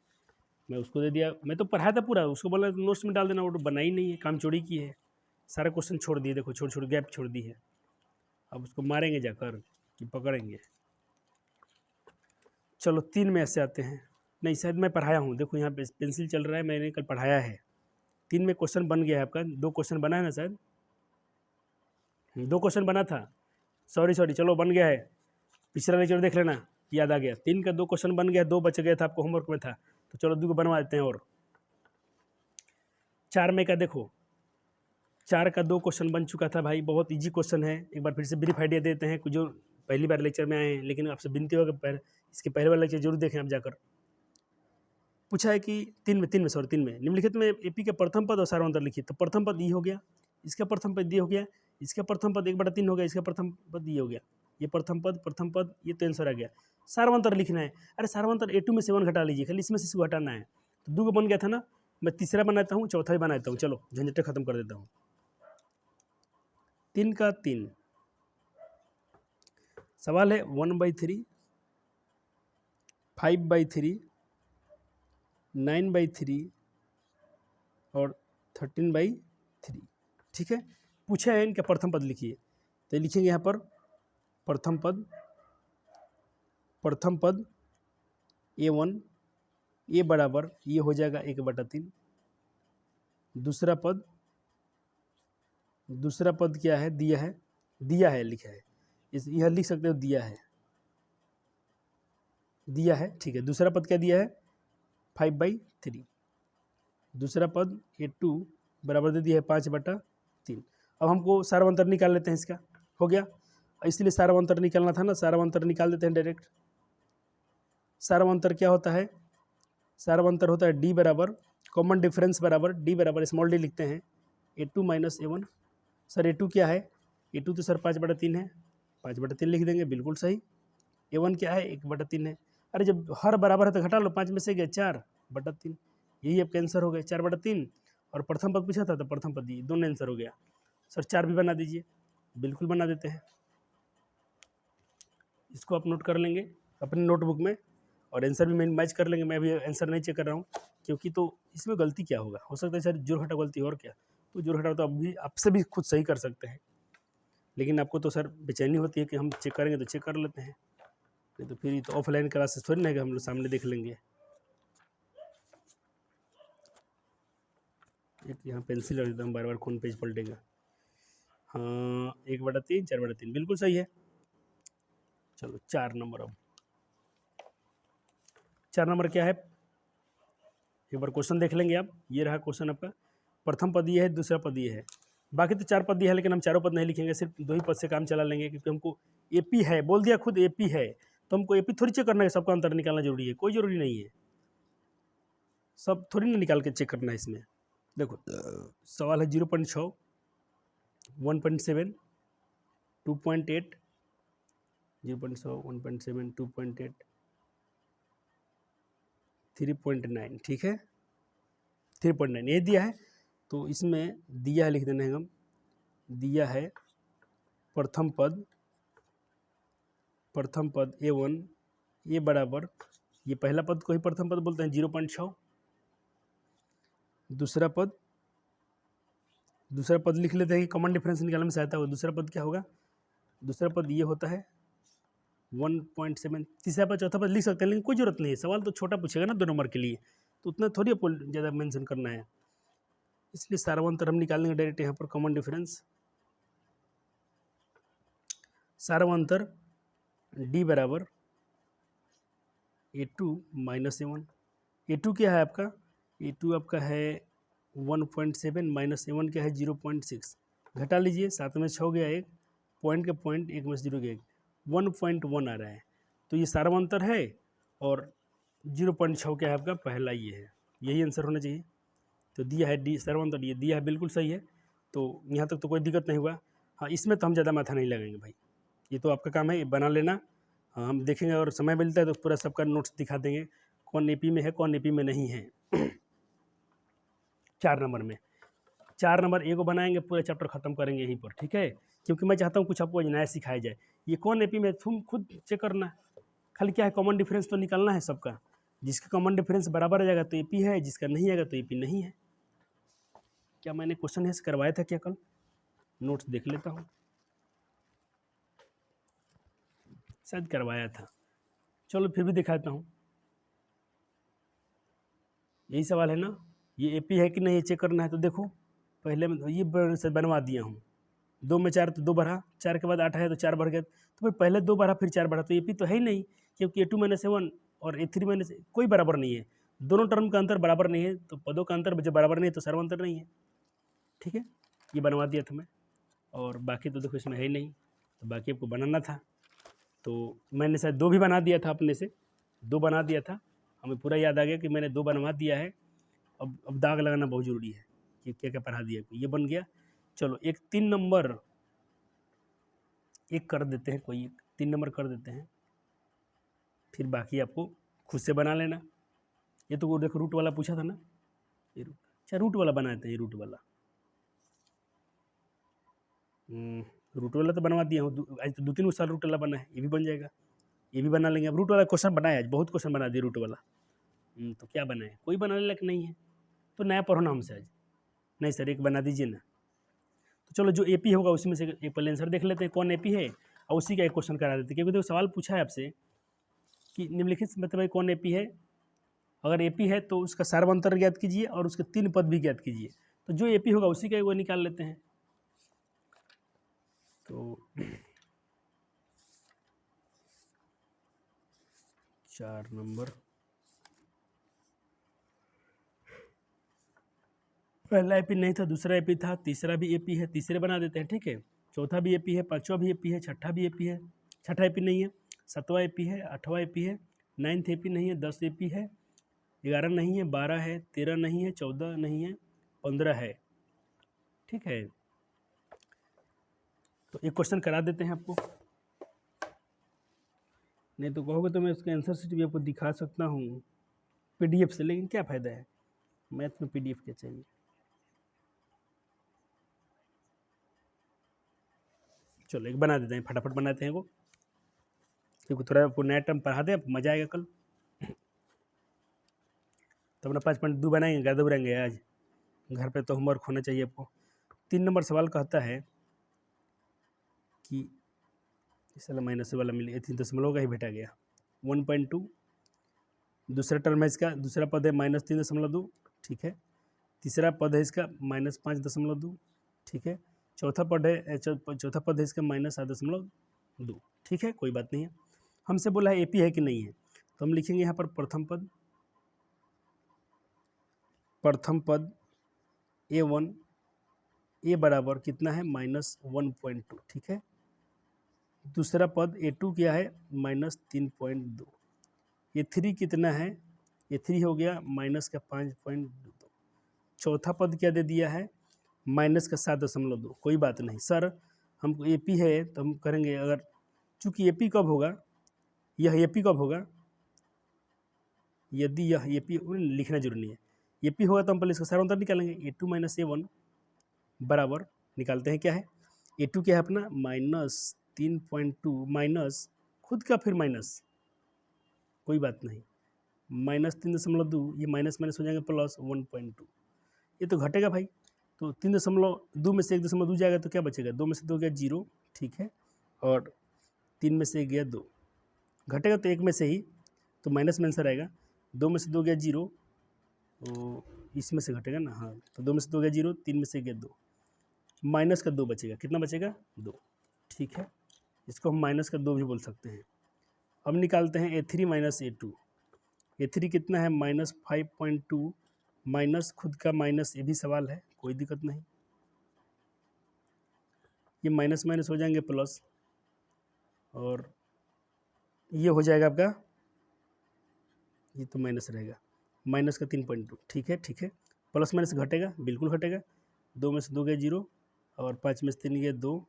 मैं उसको दे दिया, मैं तो पढ़ाया था पूरा, उसको बोला नोट्स में डाल देना, वो तो बनाई नहीं है, काम चोरी की है, सारा क्वेश्चन छोड़ दिए, देखो छोड़ गैप छोड़ दी है। अब उसको मारेंगे जाकर कि पकड़ेंगे। चलो 3 में ऐसे आते हैं, नहीं शायद मैं पढ़ाया हूँ, देखो यहाँ पे पेंसिल चल रहा है, मैंने कल पढ़ाया है, 3 में क्वेश्चन बन गया है आपका, 2 क्वेश्चन बना है ना शायद, 2 क्वेश्चन बना था, सॉरी चलो बन गया है, पिछला लेक्चर देख लेना, याद आ गया। 3 का 2 क्वेश्चन बन गया, 2 बच गया था आपको होमवर्क में था, तो चलो 2 को बनवा देते हैं। और 4 में का देखो, 4 का 2 क्वेश्चन बन चुका था भाई, बहुत इजी क्वेश्चन है। एक बार फिर से ब्रीफ आइडिया देते हैं, जो पहली बार लेक्चर में आए हैं, लेकिन आपसे विनती होगा इसके पहले वाला लेक्चर जरूर देखें आप जाकर। पूछा है कि 3 में निम्नलिखित में एपी के प्रथम पद और सार्वंतर लिखित। तो प्रथम पद ये हो गया, इसका प्रथम पद ये हो गया, इसका प्रथम पद 1/3 हो गया, इसका प्रथम पद ये हो गया, ये प्रथम पद ये तो आंसर आ गया। सार्वंतर लिखना है, अरे सार्वंतर A2 में से 1 घटा लीजिए, खाली इसमें से इसको हटाना है। तो 2 बन गया था ना, मैं तीसरा बनाता हूँ, चौथा भी बनाता हूँ, चलो झंझट खत्म कर देता हूँ। 3 का 3, सवाल है 1/3, 5/3, 9/3 और 13/3, ठीक है। पूछा है इनका प्रथम पद लिखिए, तो लिखेंगे यहाँ पर प्रथम पद A1, ये बराबर ये हो जाएगा 1/3। दूसरा पद क्या है, दिया है लिखा है, यह लिख सकते हो, दिया है, ठीक है। दूसरा पद क्या दिया है, 5/3। दूसरा पद A2 बराबर दे दिया है 5/3। अब हमको सार्वंतर निकाल लेते हैं, इसका हो गया, इसलिए सार्वंतर निकालना था ना, सार्वंतर निकाल देते हैं डायरेक्ट। सार्वंतर क्या होता है, सार्वंतर होता है D बराबर कॉमन डिफरेंस बराबर D बराबर स्मॉल d लिखते हैं A2 minus A1। Sir A2 क्या है, A2 तो सर 5/3 है, 5/3 लिख देंगे, बिल्कुल सही। A1 क्या है, 1/3 है। अरे जब हर बराबर है तो घटा लो, 5 में से गया 4/3, यही आपका आंसर हो गया 4/3। और प्रथम पद पूछा था तो प्रथम पद, ये दोनों आंसर हो गया। सर 4 भी बना दीजिए, बिल्कुल बना देते हैं। इसको आप नोट कर लेंगे अपने नोटबुक में, और आंसर भी मैं मैच कर लेंगे। मैं अभी आंसर नहीं चेक कर रहा हूँ, क्योंकि तो इसमें गलती क्या होगा, हो सकता है सर जोड़ घटा गलती, और क्या, तो जोड़ घटा तो अभी आपसे भी खुद सही कर सकते हैं, लेकिन आपको तो सर बेचैनी होती है कि हम चेक करेंगे तो चेक कर लेते हैं, नहीं तो फिर तो ऑफलाइन क्लासेस थोड़ी ना है कि हम लोग सामने देख लेंगे। एक यहाँ पेंसिल रख देता हूँ, बार बार कौन पेज पलटेगा। हाँ 1/3, 4/3 बिल्कुल सही है। चलो 4 नंबर, अब 4 नंबर क्या है, एक बार क्वेश्चन देख लेंगे आप। ये रहा क्वेश्चन आपका, प्रथम पद ये है, दूसरा पद ये है, बाकी तो 4 पद ये है, लेकिन हम चारों पद नहीं लिखेंगे, सिर्फ 2 ही पद से काम चला लेंगे, क्योंकि हमको एपी है, बोल दिया खुद एपी है, तो हमको एपी थोड़ी चेक करना है, सबका अंतर निकालना जरूरी है, कोई जरूरी नहीं है, सब थोड़ी ना निकाल के चेक करना है इसमें। देखो सवाल है 0.6, 1.7, 2.8, 0.6, 1.7, 2.8, 3.9, ठीक है, 3.9 ये दिया है। तो इसमें दिया है, लिख देना है हम, दिया है प्रथम पद A1, ये बराबर, ये पहला पद को ही प्रथम पद बोलते हैं 0.6। दूसरा पद लिख लेते हैं कि कॉमन डिफरेंस निकालने में सहायता होगा। दूसरा पद क्या होगा, दूसरा पद ये होता है 1.7। तीसरा पद, चौथा पद लिख सकते हैं, लेकिन कोई जरूरत नहीं है, सवाल तो छोटा पूछेगा ना 2 नंबर के लिए, तो उतना थोड़ी ज़्यादा मेंशन करना है, इसलिए सार्वंतर हम निकालेंगे डायरेक्ट यहाँ पर कॉमन डिफरेंस। सार्वंतर D बराबर A2 माइनस A1। A2 क्या है आपका, A2 आपका है 1.7 माइनस A1 क्या है 0.6, घटा लीजिए, 7 में 6 गया, एक पॉइंट का पॉइंट, 1 में 0 गया, 1.1 आ रहा है, तो ये सार्वंतर है, और 0.6 क्या है आपका पहला, ये है, यही आंसर होना चाहिए। तो दिया है D सार्वंतर, ये दिया है, बिल्कुल सही है। तो यहाँ तक तो कोई दिक्कत नहीं हुआ। हाँ इसमें तो हम ज़्यादा माथा नहीं लगाएंगे भाई, ये तो आपका काम है, ये बना लेना। हाँ हम देखेंगे, और समय मिलता है तो पूरा सबका नोट्स दिखा देंगे, कौन एपी में है कौन एपी में नहीं है। 4 नंबर में, 4 नंबर ए को बनाएंगे, पूरा चैप्टर खत्म करेंगे यहीं पर, ठीक है, क्योंकि मैं चाहता हूँ कुछ आपको नया सिखाया जाए। ये कौन एपी में, तुम खुद चेक करना, खाली क्या है, कॉमन डिफरेंस तो निकालना है सबका, जिसका कॉमन डिफरेंस बराबर आ जाएगा तो एपी है, जिसका नहीं आएगा तो एपी नहीं है। क्या मैंने क्वेश्चन है करवाया था क्या कल, नोट्स देख लेता हूँ, शायद करवाया था, चलो फिर भी दिखाता हूँ। यही सवाल है ना, ये AP है कि नहीं चेक करना है। तो देखो पहले में ये बनवा दिया हूँ, 2 में 4 तो 2 बढ़ा, 4 के बाद 8 है तो 4 बढ़ गया। तो भाई पहले 2 बढ़ा फिर 4 बढ़ा, तो AP तो है ही नहीं, क्योंकि A2 - A1 और A3 - कोई बराबर नहीं है, दोनों टर्म का अंतर बराबर नहीं है, तो पदों का अंतर जब बराबर नहीं है तो सर्वांतर नहीं है। ठीक है, ये बनवा दिया था मैं, और बाकी तो देखो इसमें है ही नहीं, तो बाकी आपको बनाना था। तो मैंने शायद 2 भी बना दिया था अपने से, 2 बना दिया था, हमें पूरा याद आ गया कि मैंने 2 बनवा दिया है। अब दाग लगाना बहुत ज़रूरी है कि क्या क्या पढ़ा दिया, ये बन गया। चलो एक 3 नंबर एक कर देते हैं, कोई एक 3 नंबर कर देते हैं, फिर बाकी आपको खुद से बना लेना। ये तो वो देखो रूट वाला पूछा था ना, ये रूट, अच्छा रूट वाला बनाए थे, ये रूट वाला रूट वाला तो बनवा दिया हूँ, आज तो 2-3 साल रूट वाला बना है, ये भी बन जाएगा, ये भी बना लेंगे। अब रूट वाला क्वेश्चन बनाया, आज बहुत क्वेश्चन बना दिया रूट वाला। तो क्या बनाए, कोई बनाने लायक नहीं है, तो नया पढ़ो ना हमसे आज। नहीं सर एक बना दीजिए ना। तो चलो जो AP होगा उसमें से एक पहले आंसर देख लेते हैं कौन AP है, और उसी का एक क्वेश्चन करा देते हैं, क्योंकि देखो सवाल पूछा है आपसे कि निम्नलिखित मतलब भाई कौन AP है। अगर AP है तो उसका सार्वंतर ज्ञात कीजिए और उसके 3 पद भी ज्ञात कीजिए। तो जो AP होगा उसी का वो निकाल लेते हैं। तो 4 नंबर, पहला AP नहीं था, दूसरा AP था, तीसरा भी AP है, तीसरे बना देते हैं। ठीक है, चौथा भी AP है, पांचवा भी AP है, छठा भी AP है, छठा AP नहीं है, 7वां AP है, 8वां AP है, 9th AP नहीं है, 10 AP है, 11 नहीं है, 12 है, 13 नहीं है, 14 नहीं है, 15 है। ठीक है, तो एक क्वेश्चन करा देते हैं आपको, नहीं तो कहोगे तो मैं उसका आंसर शीट भी आपको दिखा सकता हूँ PDF से, लेकिन क्या फ़ायदा है, मैथ में PDF क्या चाहिए। चलो एक बना देते हैं, फटाफट बनाते हैं वो, क्योंकि थोड़ा आपको नया टर्म पढ़ा दें, मज़ा आएगा कल। तो अपना 5.2 बनाएंगे, ज़्यादा बनाएंगे आज, घर पे तो होमवर्क होना चाहिए आपको। 3 नंबर सवाल कहता है कि इस वाला माइनस वाला मिले 3 दशमलव का ही भेटा गया 1.2, दूसरा टर्म है इसका, दूसरा पद है -3.2, ठीक है, तीसरा पद है इसका -5.2, ठीक है, चौथा पद है चौथा पद है इसका -7.2, ठीक है, कोई बात नहीं है। हमसे बोला है AP है कि नहीं है, तो हम लिखेंगे यहाँ पर प्रथम पद A1 A बराबर कितना है -1.2, ठीक है, दूसरा पद A2 क्या है -3.2, A3 कितना है, A3 हो गया -5.2, चौथा पद क्या दे दिया है -7.2। कोई बात नहीं सर, हमको AP है तो हम करेंगे, अगर चूंकि AP कब होगा, यह AP कब होगा, यदि यह AP लिखना जरूरी नहीं है, AP होगा तो हम पहले इसका सारांतर निकालेंगे, A2 - A1 बराबर, निकालते हैं क्या है, A2 क्या है अपना -3.2 माइनस खुद का फिर माइनस, कोई बात नहीं, -3.2, ये माइनस माइनस हो जाएगा प्लस 1.2, ये तो घटेगा भाई, तो 3.2 में से 1.2 जाएगा तो क्या बचेगा, 2 में से 2 गया 0, ठीक है, और 3 में से 1 गया 2, घटेगा तो 1 में से ही, तो माइनस में आंसर आएगा, 2 में से 2 गया 0, तो इसमें से घटेगा ना, हाँ, तो 2 में से 2 गया 0, 3 में से गया 2, माइनस का 2 बचेगा, कितना बचेगा 2, ठीक है, इसको हम माइनस का 2 भी बोल सकते हैं। अब निकालते हैं A3 - A2, A3 कितना है -5.2 माइनस खुद का माइनस, ये भी सवाल है, कोई दिक्कत नहीं, ये माइनस माइनस हो जाएंगे प्लस, और ये हो जाएगा आपका, ये तो माइनस रहेगा, माइनस का 3.2, ठीक है, ठीक है, प्लस माइनस घटेगा, बिल्कुल घटेगा, 2 में से 2 गया 0, और 5 में से 3 गया 2,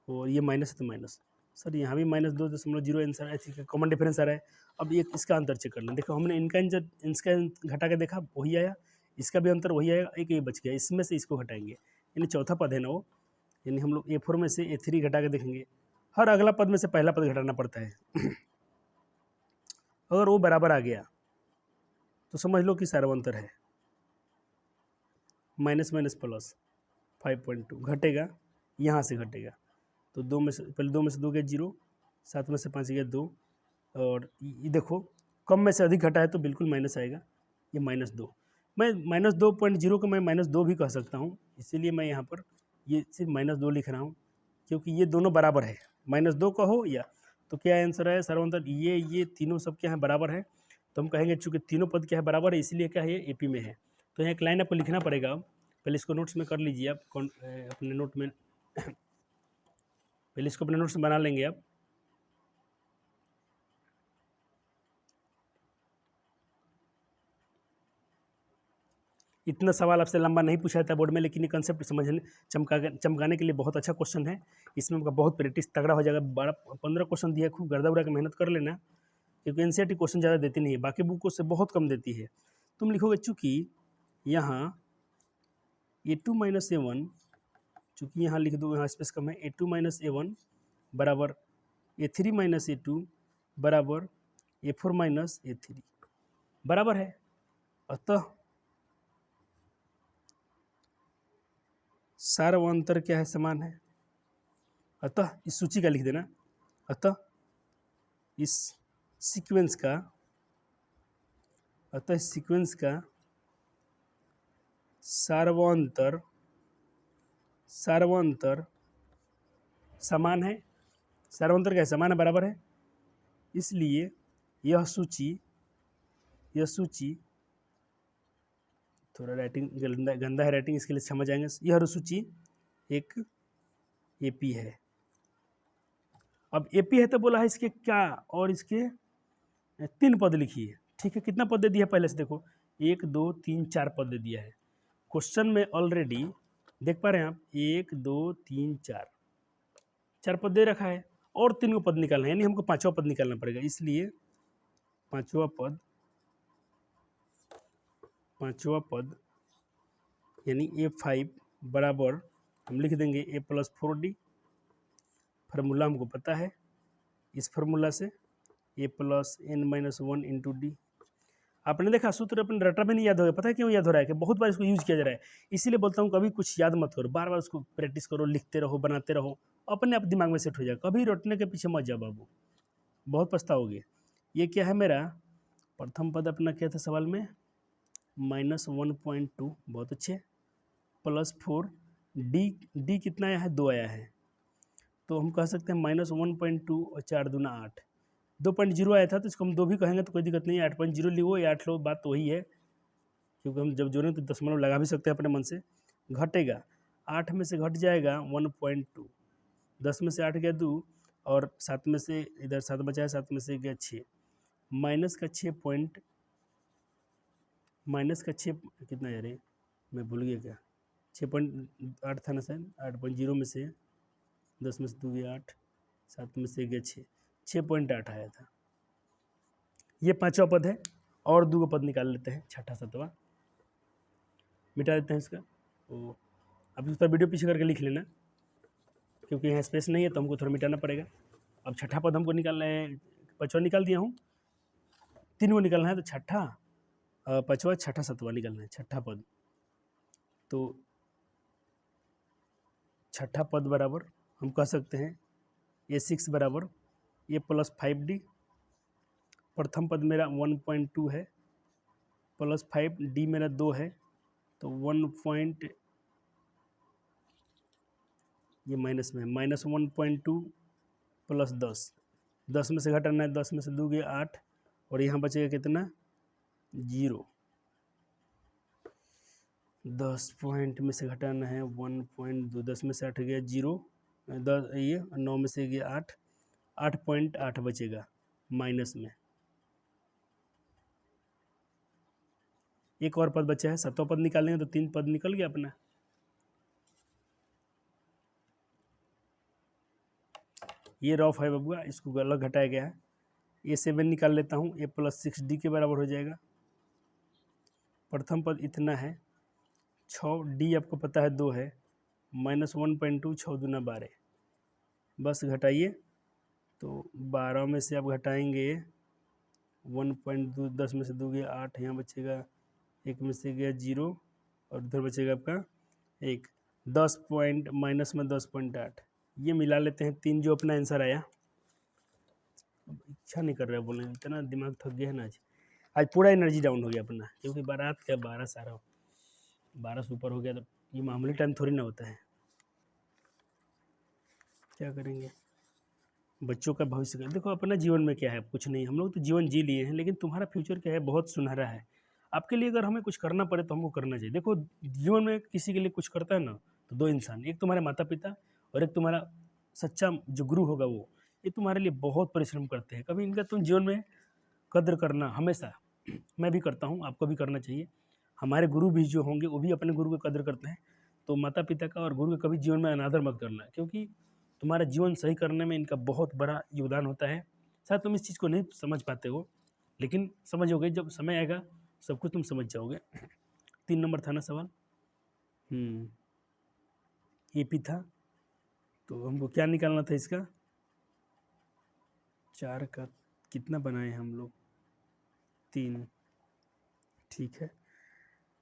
और ये माइनस है तो माइनस, सर यहाँ भी -2.0 आंसर है, कॉमन डिफरेंस आ रहा है। अब एक इसका अंतर चेक कर लें, देखो हमने इनका घटा के देखा, वही आया, इसका भी अंतर वही आएगा, एक ये बच गया, इसमें से इसको घटाएंगे, यानी चौथा पद है ना वो, यानी हम लोग A4 में से A3 घटा के देखेंगे, हर अगला पद में से पहला पद घटाना पड़ता है। अगर वो बराबर आ गया तो समझ लो कि सार्वंतर है, माइनस माइनस प्लस 5.2 घटेगा, यहाँ से घटेगा, तो 2 में से पहले 2 में से 2 गया 0, 7 में से 5 गया 2, और ये देखो कम में से अधिक घटा है तो बिल्कुल माइनस आएगा, ये -2, मैं -2.0 को मैं -2 भी कह सकता हूँ, इसीलिए मैं यहाँ पर ये सिर्फ -2 लिख रहा हूँ, क्योंकि ये दोनों बराबर है। -2 कहो या, तो क्या आंसर है सर्वांतर, ये तीनों सब क्या है बराबर है, तो हम कहेंगे चूंकि तीनों पद क्या है बराबर है, इसलिए क्या है ये एपी में है। तो यहाँ एक लाइन आपको लिखना पड़ेगा, पहले इसको नोट्स में कर लीजिए आप, अपने नोट में पहले इसको अपने नोट्स में बना लेंगे आप। इतना सवाल आपसे लंबा नहीं पूछा था बोर्ड में, लेकिन ये कंसेप्ट समझने चमकाने के लिए बहुत अच्छा क्वेश्चन है। इसमें आपका बहुत प्रैक्टिस तगड़ा हो जाएगा। 12-15 क्वेश्चन दिया है, खूब गर्दा उड़ा के मेहनत कर लेना, क्योंकि एनसीईआरटी क्वेश्चन ज़्यादा देती नहीं है, बाकी बुकों से बहुत कम देती है। तुम लिखोगे चूँकि यहाँ A2 - A1, चूँकि यहाँ लिख दो, यहाँ स्पेस कम है, A2 - A1 बराबर A3 - A2 बराबर A4 - A3 बराबर है। अतः सार्वंतर क्या है, समान है। अतः इस सूची का लिख देना, अतः इस सीक्वेंस का सार्वंतर समान है। सार्वंतर क्या है, समान है, बराबर है। इसलिए यह सूची थोड़ा राइटिंग गंदा है राइटिंग, इसके लिए समझ आएंगे। यह सूची एक एपी है। अब एपी है तो बोला है इसके क्या, और इसके 3 पद लिखिए। ठीक है, कितना पद दे दिया पहले से देखो, 1 2 3 4 पद दे दिया है क्वेश्चन में ऑलरेडी, देख पा रहे हैं आप, 1 2 3 4 पद दे रखा है, और 3 पद निकालना है, यानी हमको 5वां पद निकालना पड़ेगा। इसलिए 5वां पद यानी A5 बराबर हम लिख देंगे A+4D। फार्मूला हमको पता है, इस फार्मूला से A+n-1 इंटू डी। आपने देखा सूत्र अपने रटा में नहीं याद होगा, पता है क्यों याद हो रहा है कि बहुत बार इसको यूज किया जा रहा है। इसीलिए बोलता हूँ कभी कुछ याद मत करो, बार बार उसको प्रैक्टिस करो, लिखते रहो, बनाते रहो, अपने आप दिमाग में सेट हो जाएगा। कभी रटने के पीछे मत जाओ बाबू, बहुत पछताओगे। ये क्या है मेरा प्रथम पद, अपना क्या था सवाल में, -1.2, बहुत अच्छे, +4 डी कितना आया है, 2 आया है, तो हम कह सकते हैं -1.2 और 4 दूना 8, 2.0 आया था तो इसको हम 2 भी कहेंगे तो कोई दिक्कत नहीं है। 8.0 लिखो या 8 लो, बात तो वही है, क्योंकि हम जब जोड़ें तो दशमलव लगा भी सकते हैं अपने मन से। घटेगा, 8 में से घट जाएगा 1.2, 10 में से 8 गया 2, और 7 में से इधर 7 बचा है, 7 में से गया 6, माइनस का 6 कितना यार, मैं भूल गया क्या, 6.8 था ना सर, 8.0 में से 10 में से 2 गया 8, 7 में से गया 6.8 आया था। ये 5वां पद है, और 2 पद निकाल लेते हैं, 6ठा 7वां मिटा देते हैं इसका। तो अब इस पर वीडियो पीछे करके लिख लेना, क्योंकि यहाँ स्पेस नहीं है तो हमको थोड़ा मिटाना पड़ेगा। अब 6ठा पद हमको निकालना है, 5वां निकाल दिया हूँ, 3 को निकालना है, तो 6ठा 5वां 6ठा 7वां निकालना है, 6ठा पद। तो 6ठा पद बराबर हम कह सकते हैं A6 बराबर A+5D। प्रथम पद मेरा 1.2 है, +5, D मेरा 2 है, तो 1. ये माइनस में -1.2 + 10, 10 में से घटाना है, 10 में से 2 गया 8, और यहाँ बचेगा कितना, 0। 10 पॉइंट में से घटाना है 1.2, 10 में से 8 गया 0, 10 ये 9 में से गया 8, 8.8 बचेगा माइनस में। एक और पद बचा है, 7वां पद निकालेंगे तो 3 पद निकल गया अपना। ये रफ है बबुआ, इसको अलग घटाया गया है। A7 निकाल लेता हूँ, A+6D के बराबर हो जाएगा। प्रथम पद इतना है, 6, D आपको पता है 2 है, -1.2, 6 दूना 12, बस घटाइए, तो 12 में से आप घटाएंगे 1.2, 10 में से 2 गया 8, यहाँ बचेगा 1 में से गया 0, और उधर बचेगा आपका 1, 10 पॉइंट माइनस में 10.8, ये मिला लेते हैं 3 जो अपना आंसर आया। अब इच्छा नहीं कर रहा है बोलने, इतना दिमाग थक गया है ना आज। आज पूरा एनर्जी डाउन हो गया अपना, क्योंकि बारात का 12 सारा 12 से ऊपर हो गया, तो ये मामूली टाइम थोड़ी ना होता है। क्या करेंगे, बच्चों का भविष्य का देखो, अपना जीवन में क्या है, कुछ नहीं, हम लोग तो जीवन जी लिए हैं, लेकिन तुम्हारा फ्यूचर क्या है, बहुत सुनहरा है। आपके लिए अगर हमें कुछ करना पड़े तो हमको करना चाहिए। देखो जीवन में किसी के लिए कुछ करता है ना, तो दो इंसान, एक तुम्हारे माता पिता और एक तुम्हारा सच्चा जो गुरु होगा वो, ये तुम्हारे लिए बहुत परिश्रम करते हैं। कभी इनका तुम जीवन में कद्र करना हमेशा, मैं भी करता हूँ, आपको भी करना चाहिए। हमारे गुरु भी जो होंगे वो भी अपने गुरु की कद्र करते हैं, तो माता पिता का और गुरु का कभी जीवन में अनादर मत करना, क्योंकि तुम्हारा जीवन सही करने में इनका बहुत बड़ा योगदान होता है। शायद तुम इस चीज़ को नहीं समझ पाते हो, लेकिन समझोगे, जब समय आएगा सब कुछ तुम समझ जाओगे। 3 नंबर था ना सवाल, एपी था, तो हमको क्या निकालना था इसका, 4 का कितना बनाए हैं हम लोग, 3। ठीक है,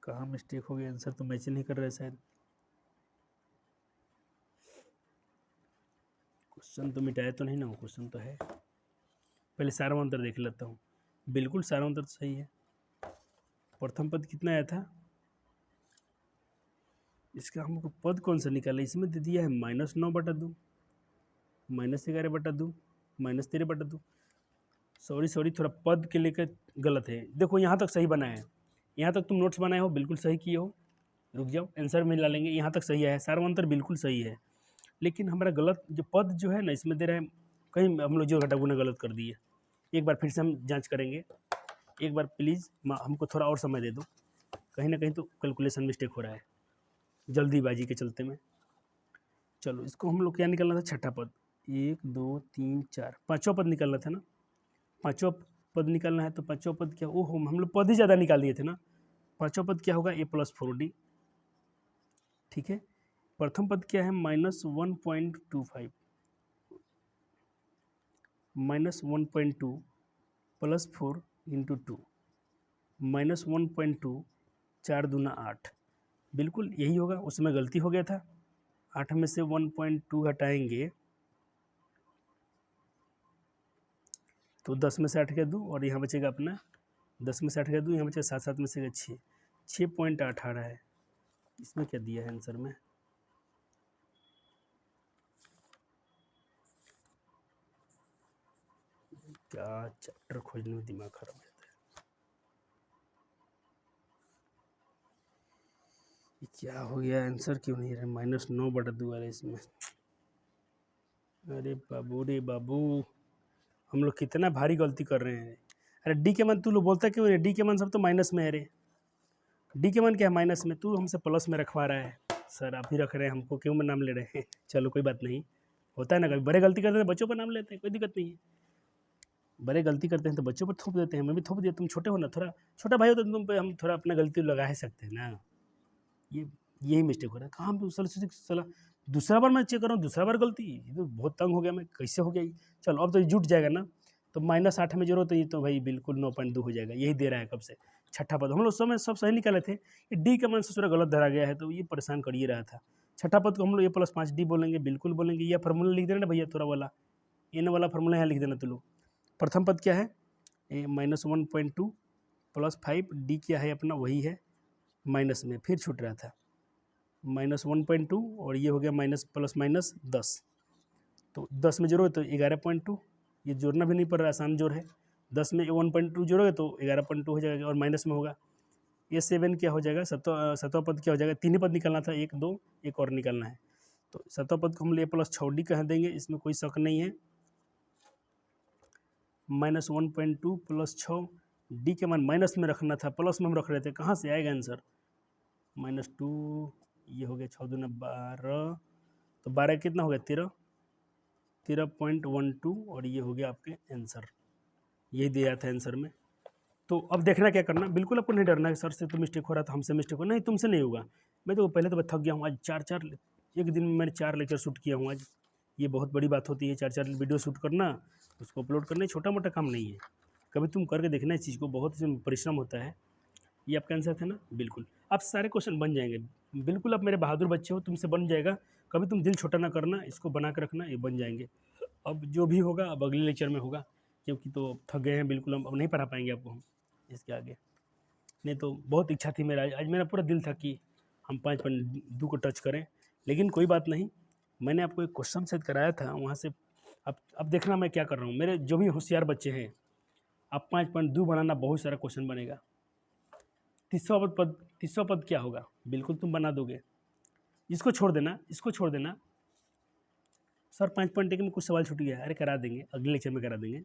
कहाँ मिस्टेक हो गया, आंसर तो मैच नहीं कर रहा है शायद। क्वेश्चन तो मिटाया तो नहीं ना, क्वेश्चन तो है, पहले सारांतर देख लेता हूँ। बिल्कुल सारांतर तो सही है। प्रथम पद कितना आया था इसका, हमको पद कौन सा निकाला, इसमें दे दिया है -9/2, -11/2, -13/2। सॉरी थोड़ा पद के लेकर गलत है। देखो यहाँ तक सही बना है, यहाँ तक तुम नोट्स बनाए हो, बिल्कुल सही किए हो, रुक जाओ आंसर में ला लेंगे। यहाँ तक सही है, सारांतर बिल्कुल सही है, लेकिन हमारा गलत जो पद जो है ना, इसमें दे रहा है कहीं हम लोग जो घटा गुना गलत कर दिए। एक बार फिर से हम जांच करेंगे, एक बार प्लीज़ हमको थोड़ा और समय दे दो, कहीं ना कहीं तो कैलकुलेशन मिस्टेक हो रहा है जल्दीबाजी के चलते में। चलो इसको हम लोग क्या निकालना था, छठा पद, 1 2 3 4, पाँचवा पद निकालना था ना, पाँचवा पद निकालना है, तो पाँचवा पद क्या, ओहो हम लोग पद ही ज़्यादा निकाल दिए थे ना। पाँचवा पद क्या होगा, a+4d, ठीक है। प्रथम पद क्या है, -1.25, -1.2 + 4 × 2, -1.2, 4 दूना 8, बिल्कुल यही होगा। उसमें गलती हो गया था, 8 में से 1.2 घटाएंगे तो 10 में से 8 गया 2, और यहाँ बचेगा अपना 10 में से 8 गया 2, यहाँ बचेगा 7, 7 में से 6, 6.8 आ रहा है। इसमें क्या दिया है आंसर में, क्या चैप्टर खोजने में दिमाग खराब हो जाता है। ये क्या हो गया, आंसर क्यों नहीं रहा, -9/2 आ रहा है इसमें। अरे बाबू रे बाबू, हम लोग कितना भारी गलती कर रहे हैं। अरे डी के मान तू लोग बोलता क्यों है, डी के मान सब तो माइनस में है रे, डी के मान क्या है माइनस में, तू हमसे प्लस में रखवा रहा है। सर आप ही रख रहे हैं, हमको क्यों में नाम ले रहे हैं। चलो कोई बात नहीं, होता है ना, कभी बड़े गलती करते हैं बच्चों पर नाम लेते हैं, कोई दिक्कत नहीं है। बड़े गलती करते हैं तो बच्चों पर थोप देते हैं, मैं भी थोप दिया, तुम छोटे हो ना, थोड़ा छोटा भाई हो तो तुम पे हम थोड़ा अपना गलती लगा ही सकते हैं ना। ये यही मिस्टेक हो रहा है, कहाँ हम सला दूसरा बार मैं चेक कर रहा हूँ, दूसरा बार गलती, ये तो बहुत तंग हो गया मैं, कैसे हो गया ये। चलो अब तो ये जुट जाएगा ना, तो -8 में जोड़ो तो ये तो भाई बिल्कुल 9.2 हो जाएगा, यही दे रहा है कब से। छठा पद हम लोग समय सब सही निकाले थे, ये डी का मान से थोड़ा गलत धरा गया है, तो ये परेशान कर ही रहा था। छठा पद को हम लोग a+5d बोलेंगे, बिल्कुल बोलेंगे। यह फार्मूला लिख देना भैया, थोड़ा वाला एन वाला फार्मूला यहाँ लिख देना तो लोग। प्रथम पद क्या है, -1.2 + 5, डी क्या है अपना, वही है माइनस में, फिर छूट रहा था -1.2, और ये हो गया माइनस प्लस माइनस 10, तो 10 में जोड़ो तो 11.2, ये जोड़ना भी नहीं पड़ रहा, आसान जोड़ है। 10 में 1.2 जोड़ोगे तो 11.2 हो जाएगा, और माइनस में होगा। ये 7 क्या हो जाएगा, सतवा पद क्या हो जाएगा, 3 ही पद निकालना था, 1 2 एक और निकालना है, तो सतवा पद को हम a+6d कह देंगे, इसमें कोई शक नहीं है। -1.2 + 6, डी के मान माइनस में रखना था, प्लस में हम रख रहे थे, कहाँ से आएगा आंसर, -2, ये हो गया 6 दूना 12, तो 12 कितना हो गया 13.12, और ये हो गया आपके आंसर, यही दिया था आंसर में। तो अब देखना क्या करना, बिल्कुल आपको नहीं डरना है सर से तो मिस्टेक हो रहा था, हमसे मिस्टेक हो, नहीं तुमसे नहीं होगा। मैं तो पहले तो थक गया हूँ, आज 4 एक दिन में मैंने 4 लेक्चर शूट किया हूँ आज, ये बहुत बड़ी बात होती है, 4 वीडियो शूट करना, उसको अपलोड करना, छोटा मोटा काम नहीं है। कभी तुम करके देखना इस चीज़ को, बहुत परिश्रम होता है। ये आपका आंसर था ना, बिल्कुल आप सारे क्वेश्चन बन जाएंगे, बिल्कुल आप मेरे बहादुर बच्चे हो, तुमसे बन जाएगा। कभी तुम दिल छोटा ना करना, इसको बना के रखना, ये बन जाएंगे। अब जो भी होगा अब अगले लेक्चर में होगा, क्योंकि तो थक गए हैं बिल्कुल, हम अब नहीं पढ़ा पाएंगे आपको हम। इसके आगे। नहीं तो बहुत इच्छा थी मेरा, आज मेरा पूरा दिल था कि हम 5.2 को टच करें, लेकिन कोई बात नहीं। मैंने आपको एक क्वेश्चन सेट कराया था वहाँ से। अब देखना मैं क्या कर रहा हूँ। मेरे जो भी होशियार बच्चे हैं, अब 5.2 बनाना बहुत सारा क्वेश्चन बनेगा। 30वां पद क्या होगा, बिल्कुल तुम बना दोगे। इसको छोड़ देना, इसको छोड़ देना। सर 5.1 में कुछ सवाल छूट गया है, अरे करा देंगे, अगले लेक्चर में करा देंगे,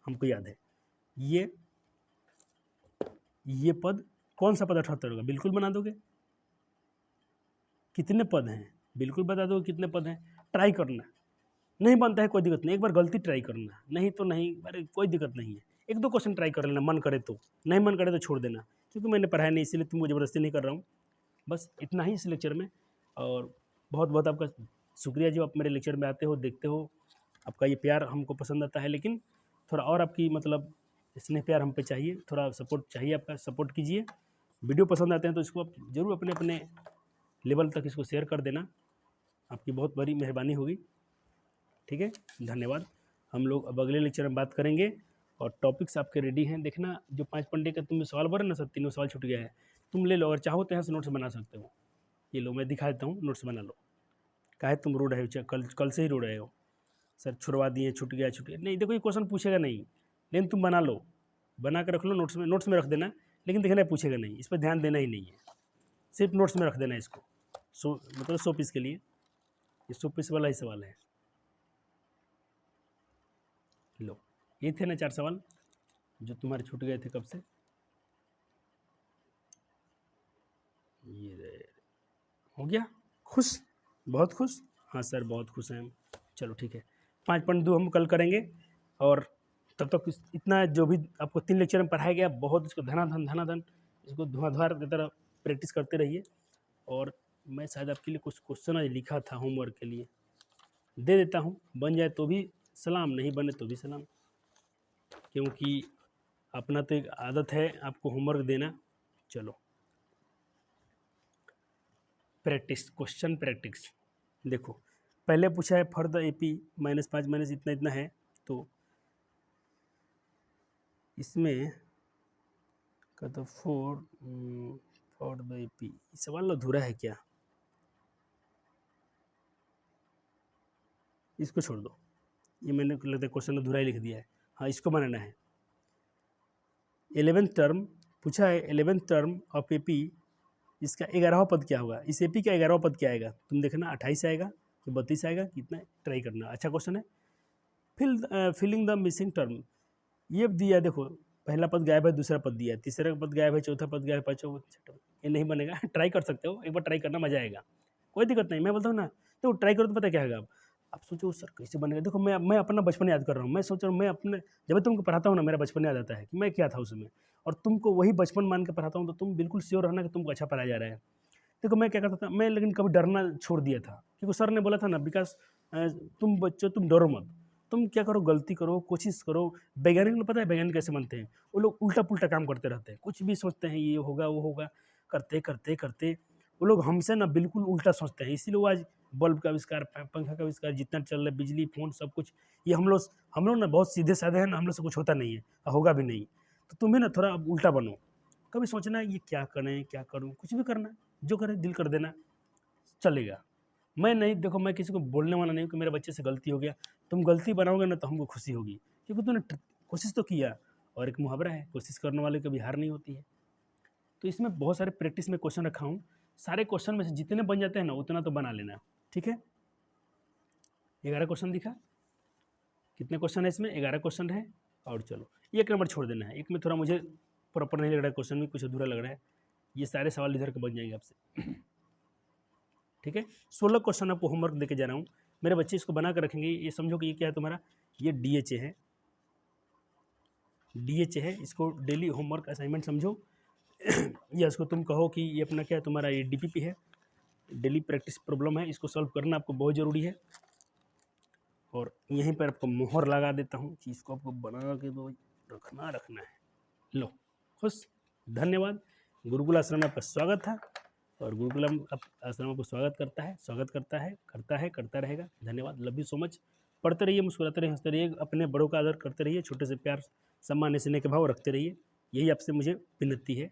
हमको याद है। ये पद कौन सा पद 78 होगा, बिल्कुल बना दोगे। कितने पद हैं, बिल्कुल बता दो कितने पद हैं। ट्राई करना, नहीं बनता है कोई दिक्कत नहीं, एक बार गलती ट्राई करना, नहीं तो नहीं, अरे कोई दिक्कत नहीं है। 1-2 क्वेश्चन ट्राई कर लेना, मन करे तो, नहीं मन करे तो छोड़ देना, क्योंकि मैंने पढ़ाया नहीं इसीलिए तुमको ज़बरदस्ती नहीं कर रहा हूँ। बस इतना ही इस लेक्चर में। और बहुत बहुत आपका शुक्रिया जो आप मेरे लेक्चर में आते हो, देखते हो। आपका ये प्यार हमको पसंद आता है, लेकिन थोड़ा और आपकी मतलब स्नेह प्यार हम पे चाहिए, थोड़ा सपोर्ट चाहिए, आपका सपोर्ट कीजिए। वीडियो पसंद आते हैं तो इसको आप ज़रूर अपने अपने लेवल तक इसको शेयर कर देना, आपकी बहुत बड़ी मेहरबानी होगी। ठीक है, धन्यवाद। हम लोग अब अगले लेक्चर में बात करेंगे, और टॉपिक्स आपके रेडी हैं। देखना जो 5 का तुम सवाल भरे ना सर, तीनों सवाल छूट गया है, तुम ले लो, अगर चाहो तो यहाँ से नोट्स बना सकते हो। ये लो, मैं दिखा देता हूँ, नोट्स बना लो। काहे तुम रो रहे हो, कल से ही रो रहे हो, सर छुड़वा दिए, छूट गया नहीं। देखो ये क्वेश्चन पूछेगा नहीं, लेकिन तुम बना लो, बना कर रख लो, नोट्स में रख देना, लेकिन देखना पूछेगा नहीं, इस पर ध्यान देना ही नहीं है, सिर्फ नोट्स में रख देना इसको। मतलब 100 पीस के लिए, ये 100 पीस वाला ही सवाल है। लो, ये थे ना 4 सवाल जो तुम्हारे छूट गए थे कब से। ये हो गया, खुश, बहुत खुश। हाँ सर बहुत खुश हैं हम। चलो ठीक है, 5.2 हम कल करेंगे, और तब तक इतना जो भी आपको 3 लेक्चर में पढ़ाया गया, बहुत इसको धनाधन इसको धुआंधार की तरह प्रैक्टिस करते रहिए। और मैं शायद आपके लिए कुछ क्वेश्चन आज लिखा था होमवर्क के लिए, दे देता हूँ, बन जाए तो भी सलाम, नहीं बने तो भी सलाम, क्योंकि अपना तो एक आदत है आपको होमवर्क देना। चलो, प्रैक्टिस, क्वेश्चन प्रैक्टिस। देखो पहले पूछा है फॉर द AP -5 माइनस इतना इतना है, तो इसमें का तो फॉर द AP सवाल अधूरा है क्या, इसको छोड़ दो, ये मैंने लगता है क्वेश्चन अधूरा ही लिख दिया है। हाँ, इसको बनाना है। 11th टर्म पूछा है, 11th टर्म ऑफ AP, इसका 11वां पद क्या होगा, इस AP का 11वां पद क्या आएगा, तुम देखना 28 आएगा कि 32 आएगा, कितना ट्राई करना। अच्छा क्वेश्चन है। फिलिंग द मिसिंग टर्म, ये दिया है, देखो पहला पद गायब है, दूसरा पद दिया है, तीसरा पद गायब है, चौथा पद गायब है, पांचवा पद, छठा, ये नहीं बनेगा। ट्राई कर सकते हो, एक बार ट्राई करना, मजा आएगा, कोई दिक्कत नहीं। मैं बोलता हूँ ना, तो ट्राई करो तो पता क्या होगा। आप सोचो सर कैसे बनेगा। देखो मैं अपना बचपन याद कर रहा हूँ, मैं सोच रहा हूँ, मैं अपने जब मैं तुमको पढ़ाता हूँ ना, मेरा बचपन याद आता है कि मैं क्या था उसमें, और तुमको वही बचपन मान के पढ़ाता हूँ, तो तुम बिल्कुल श्योर रहना कि तुमको अच्छा पढ़ाया जा रहा है। देखो मैं क्या करता था, मैं लेकिन कभी डरना छोड़ दिया था, क्योंकि सर ने बोला था ना, बिकॉज तुम बच्चों तुम डरो मत, तुम क्या करो, गलती करो, कोशिश करो। वैज्ञानिक लोग पता है वैज्ञानिक कैसे बनते हैं, वो लोग उल्टा पुल्टा काम करते रहते हैं, कुछ भी सोचते हैं ये होगा वो होगा, करते करते करते वो लोग हमसे ना बिल्कुल उल्टा सोचते हैं। इसीलिए वो आज बल्ब का आविष्कार, पंखा का आविष्कार, जितना चल रहा है, बिजली, फोन, सब कुछ, ये हम लोग ना बहुत सीधे साधे हैं ना, हम लोग से कुछ होता नहीं है, होगा भी नहीं। तो तुम्हें ना थोड़ा उल्टा बनो, कभी सोचना है ये क्या करें क्या करूँ, कुछ भी करना, जो करे दिल कर देना, चलेगा। मैं नहीं, देखो मैं किसी को बोलने वाला नहीं हूँ कि मेरे बच्चे से गलती हो गया, तुम गलती बनाओगे ना तो हमको खुशी होगी, क्योंकि तुमने कोशिश तो किया। और एक मुहावरा है, कोशिश करने वाले कभी हार नहीं होती है। तो इसमें बहुत सारे प्रैक्टिस में क्वेश्चन रखा हूँ, सारे क्वेश्चन में से जितने बन जाते हैं ना उतना तो बना लेना, ठीक है। 11 क्वेश्चन दिखा, कितने क्वेश्चन है इसमें, 11 क्वेश्चन है। और चलो, एक नंबर छोड़ देना है, एक में थोड़ा मुझे प्रॉपर नहीं लग रहा है, क्वेश्चन में कुछ अधूरा लग रहा है, ये सारे सवाल इधर के बन जाएंगे आपसे, ठीक है। 16 क्वेश्चन आपको होमवर्क देके जा रहा हूँ, मेरे बच्चे इसको बना कर रखेंगे। ये समझो कि ये क्या है तुम्हारा, ये DHA है, DHA है, इसको डेली होमवर्क असाइनमेंट समझो, या इसको तुम कहो कि ये अपना क्या है तुम्हारा, ये DPP है, डेली प्रैक्टिस प्रॉब्लम है, इसको सॉल्व करना आपको बहुत ज़रूरी है। और यहीं पर आपको मोहर लगा देता हूँ कि इसको आपको बना के तो रखना है। लो, खुश, धन्यवाद। गुरुकुल आश्रम में आपका स्वागत था, और गुरुकुलम आश्रम को स्वागत करता है, करता रहेगा। धन्यवाद, लव यू सो मच। पढ़ते रहिए, मुस्कुराते रहिए, हंसते रहिए, अपने बड़ों का आदर करते रहिए, छोटे से प्यार, सम्मान, स्नेह के भाव रखते रहिए। यही आपसे मुझे विनती है।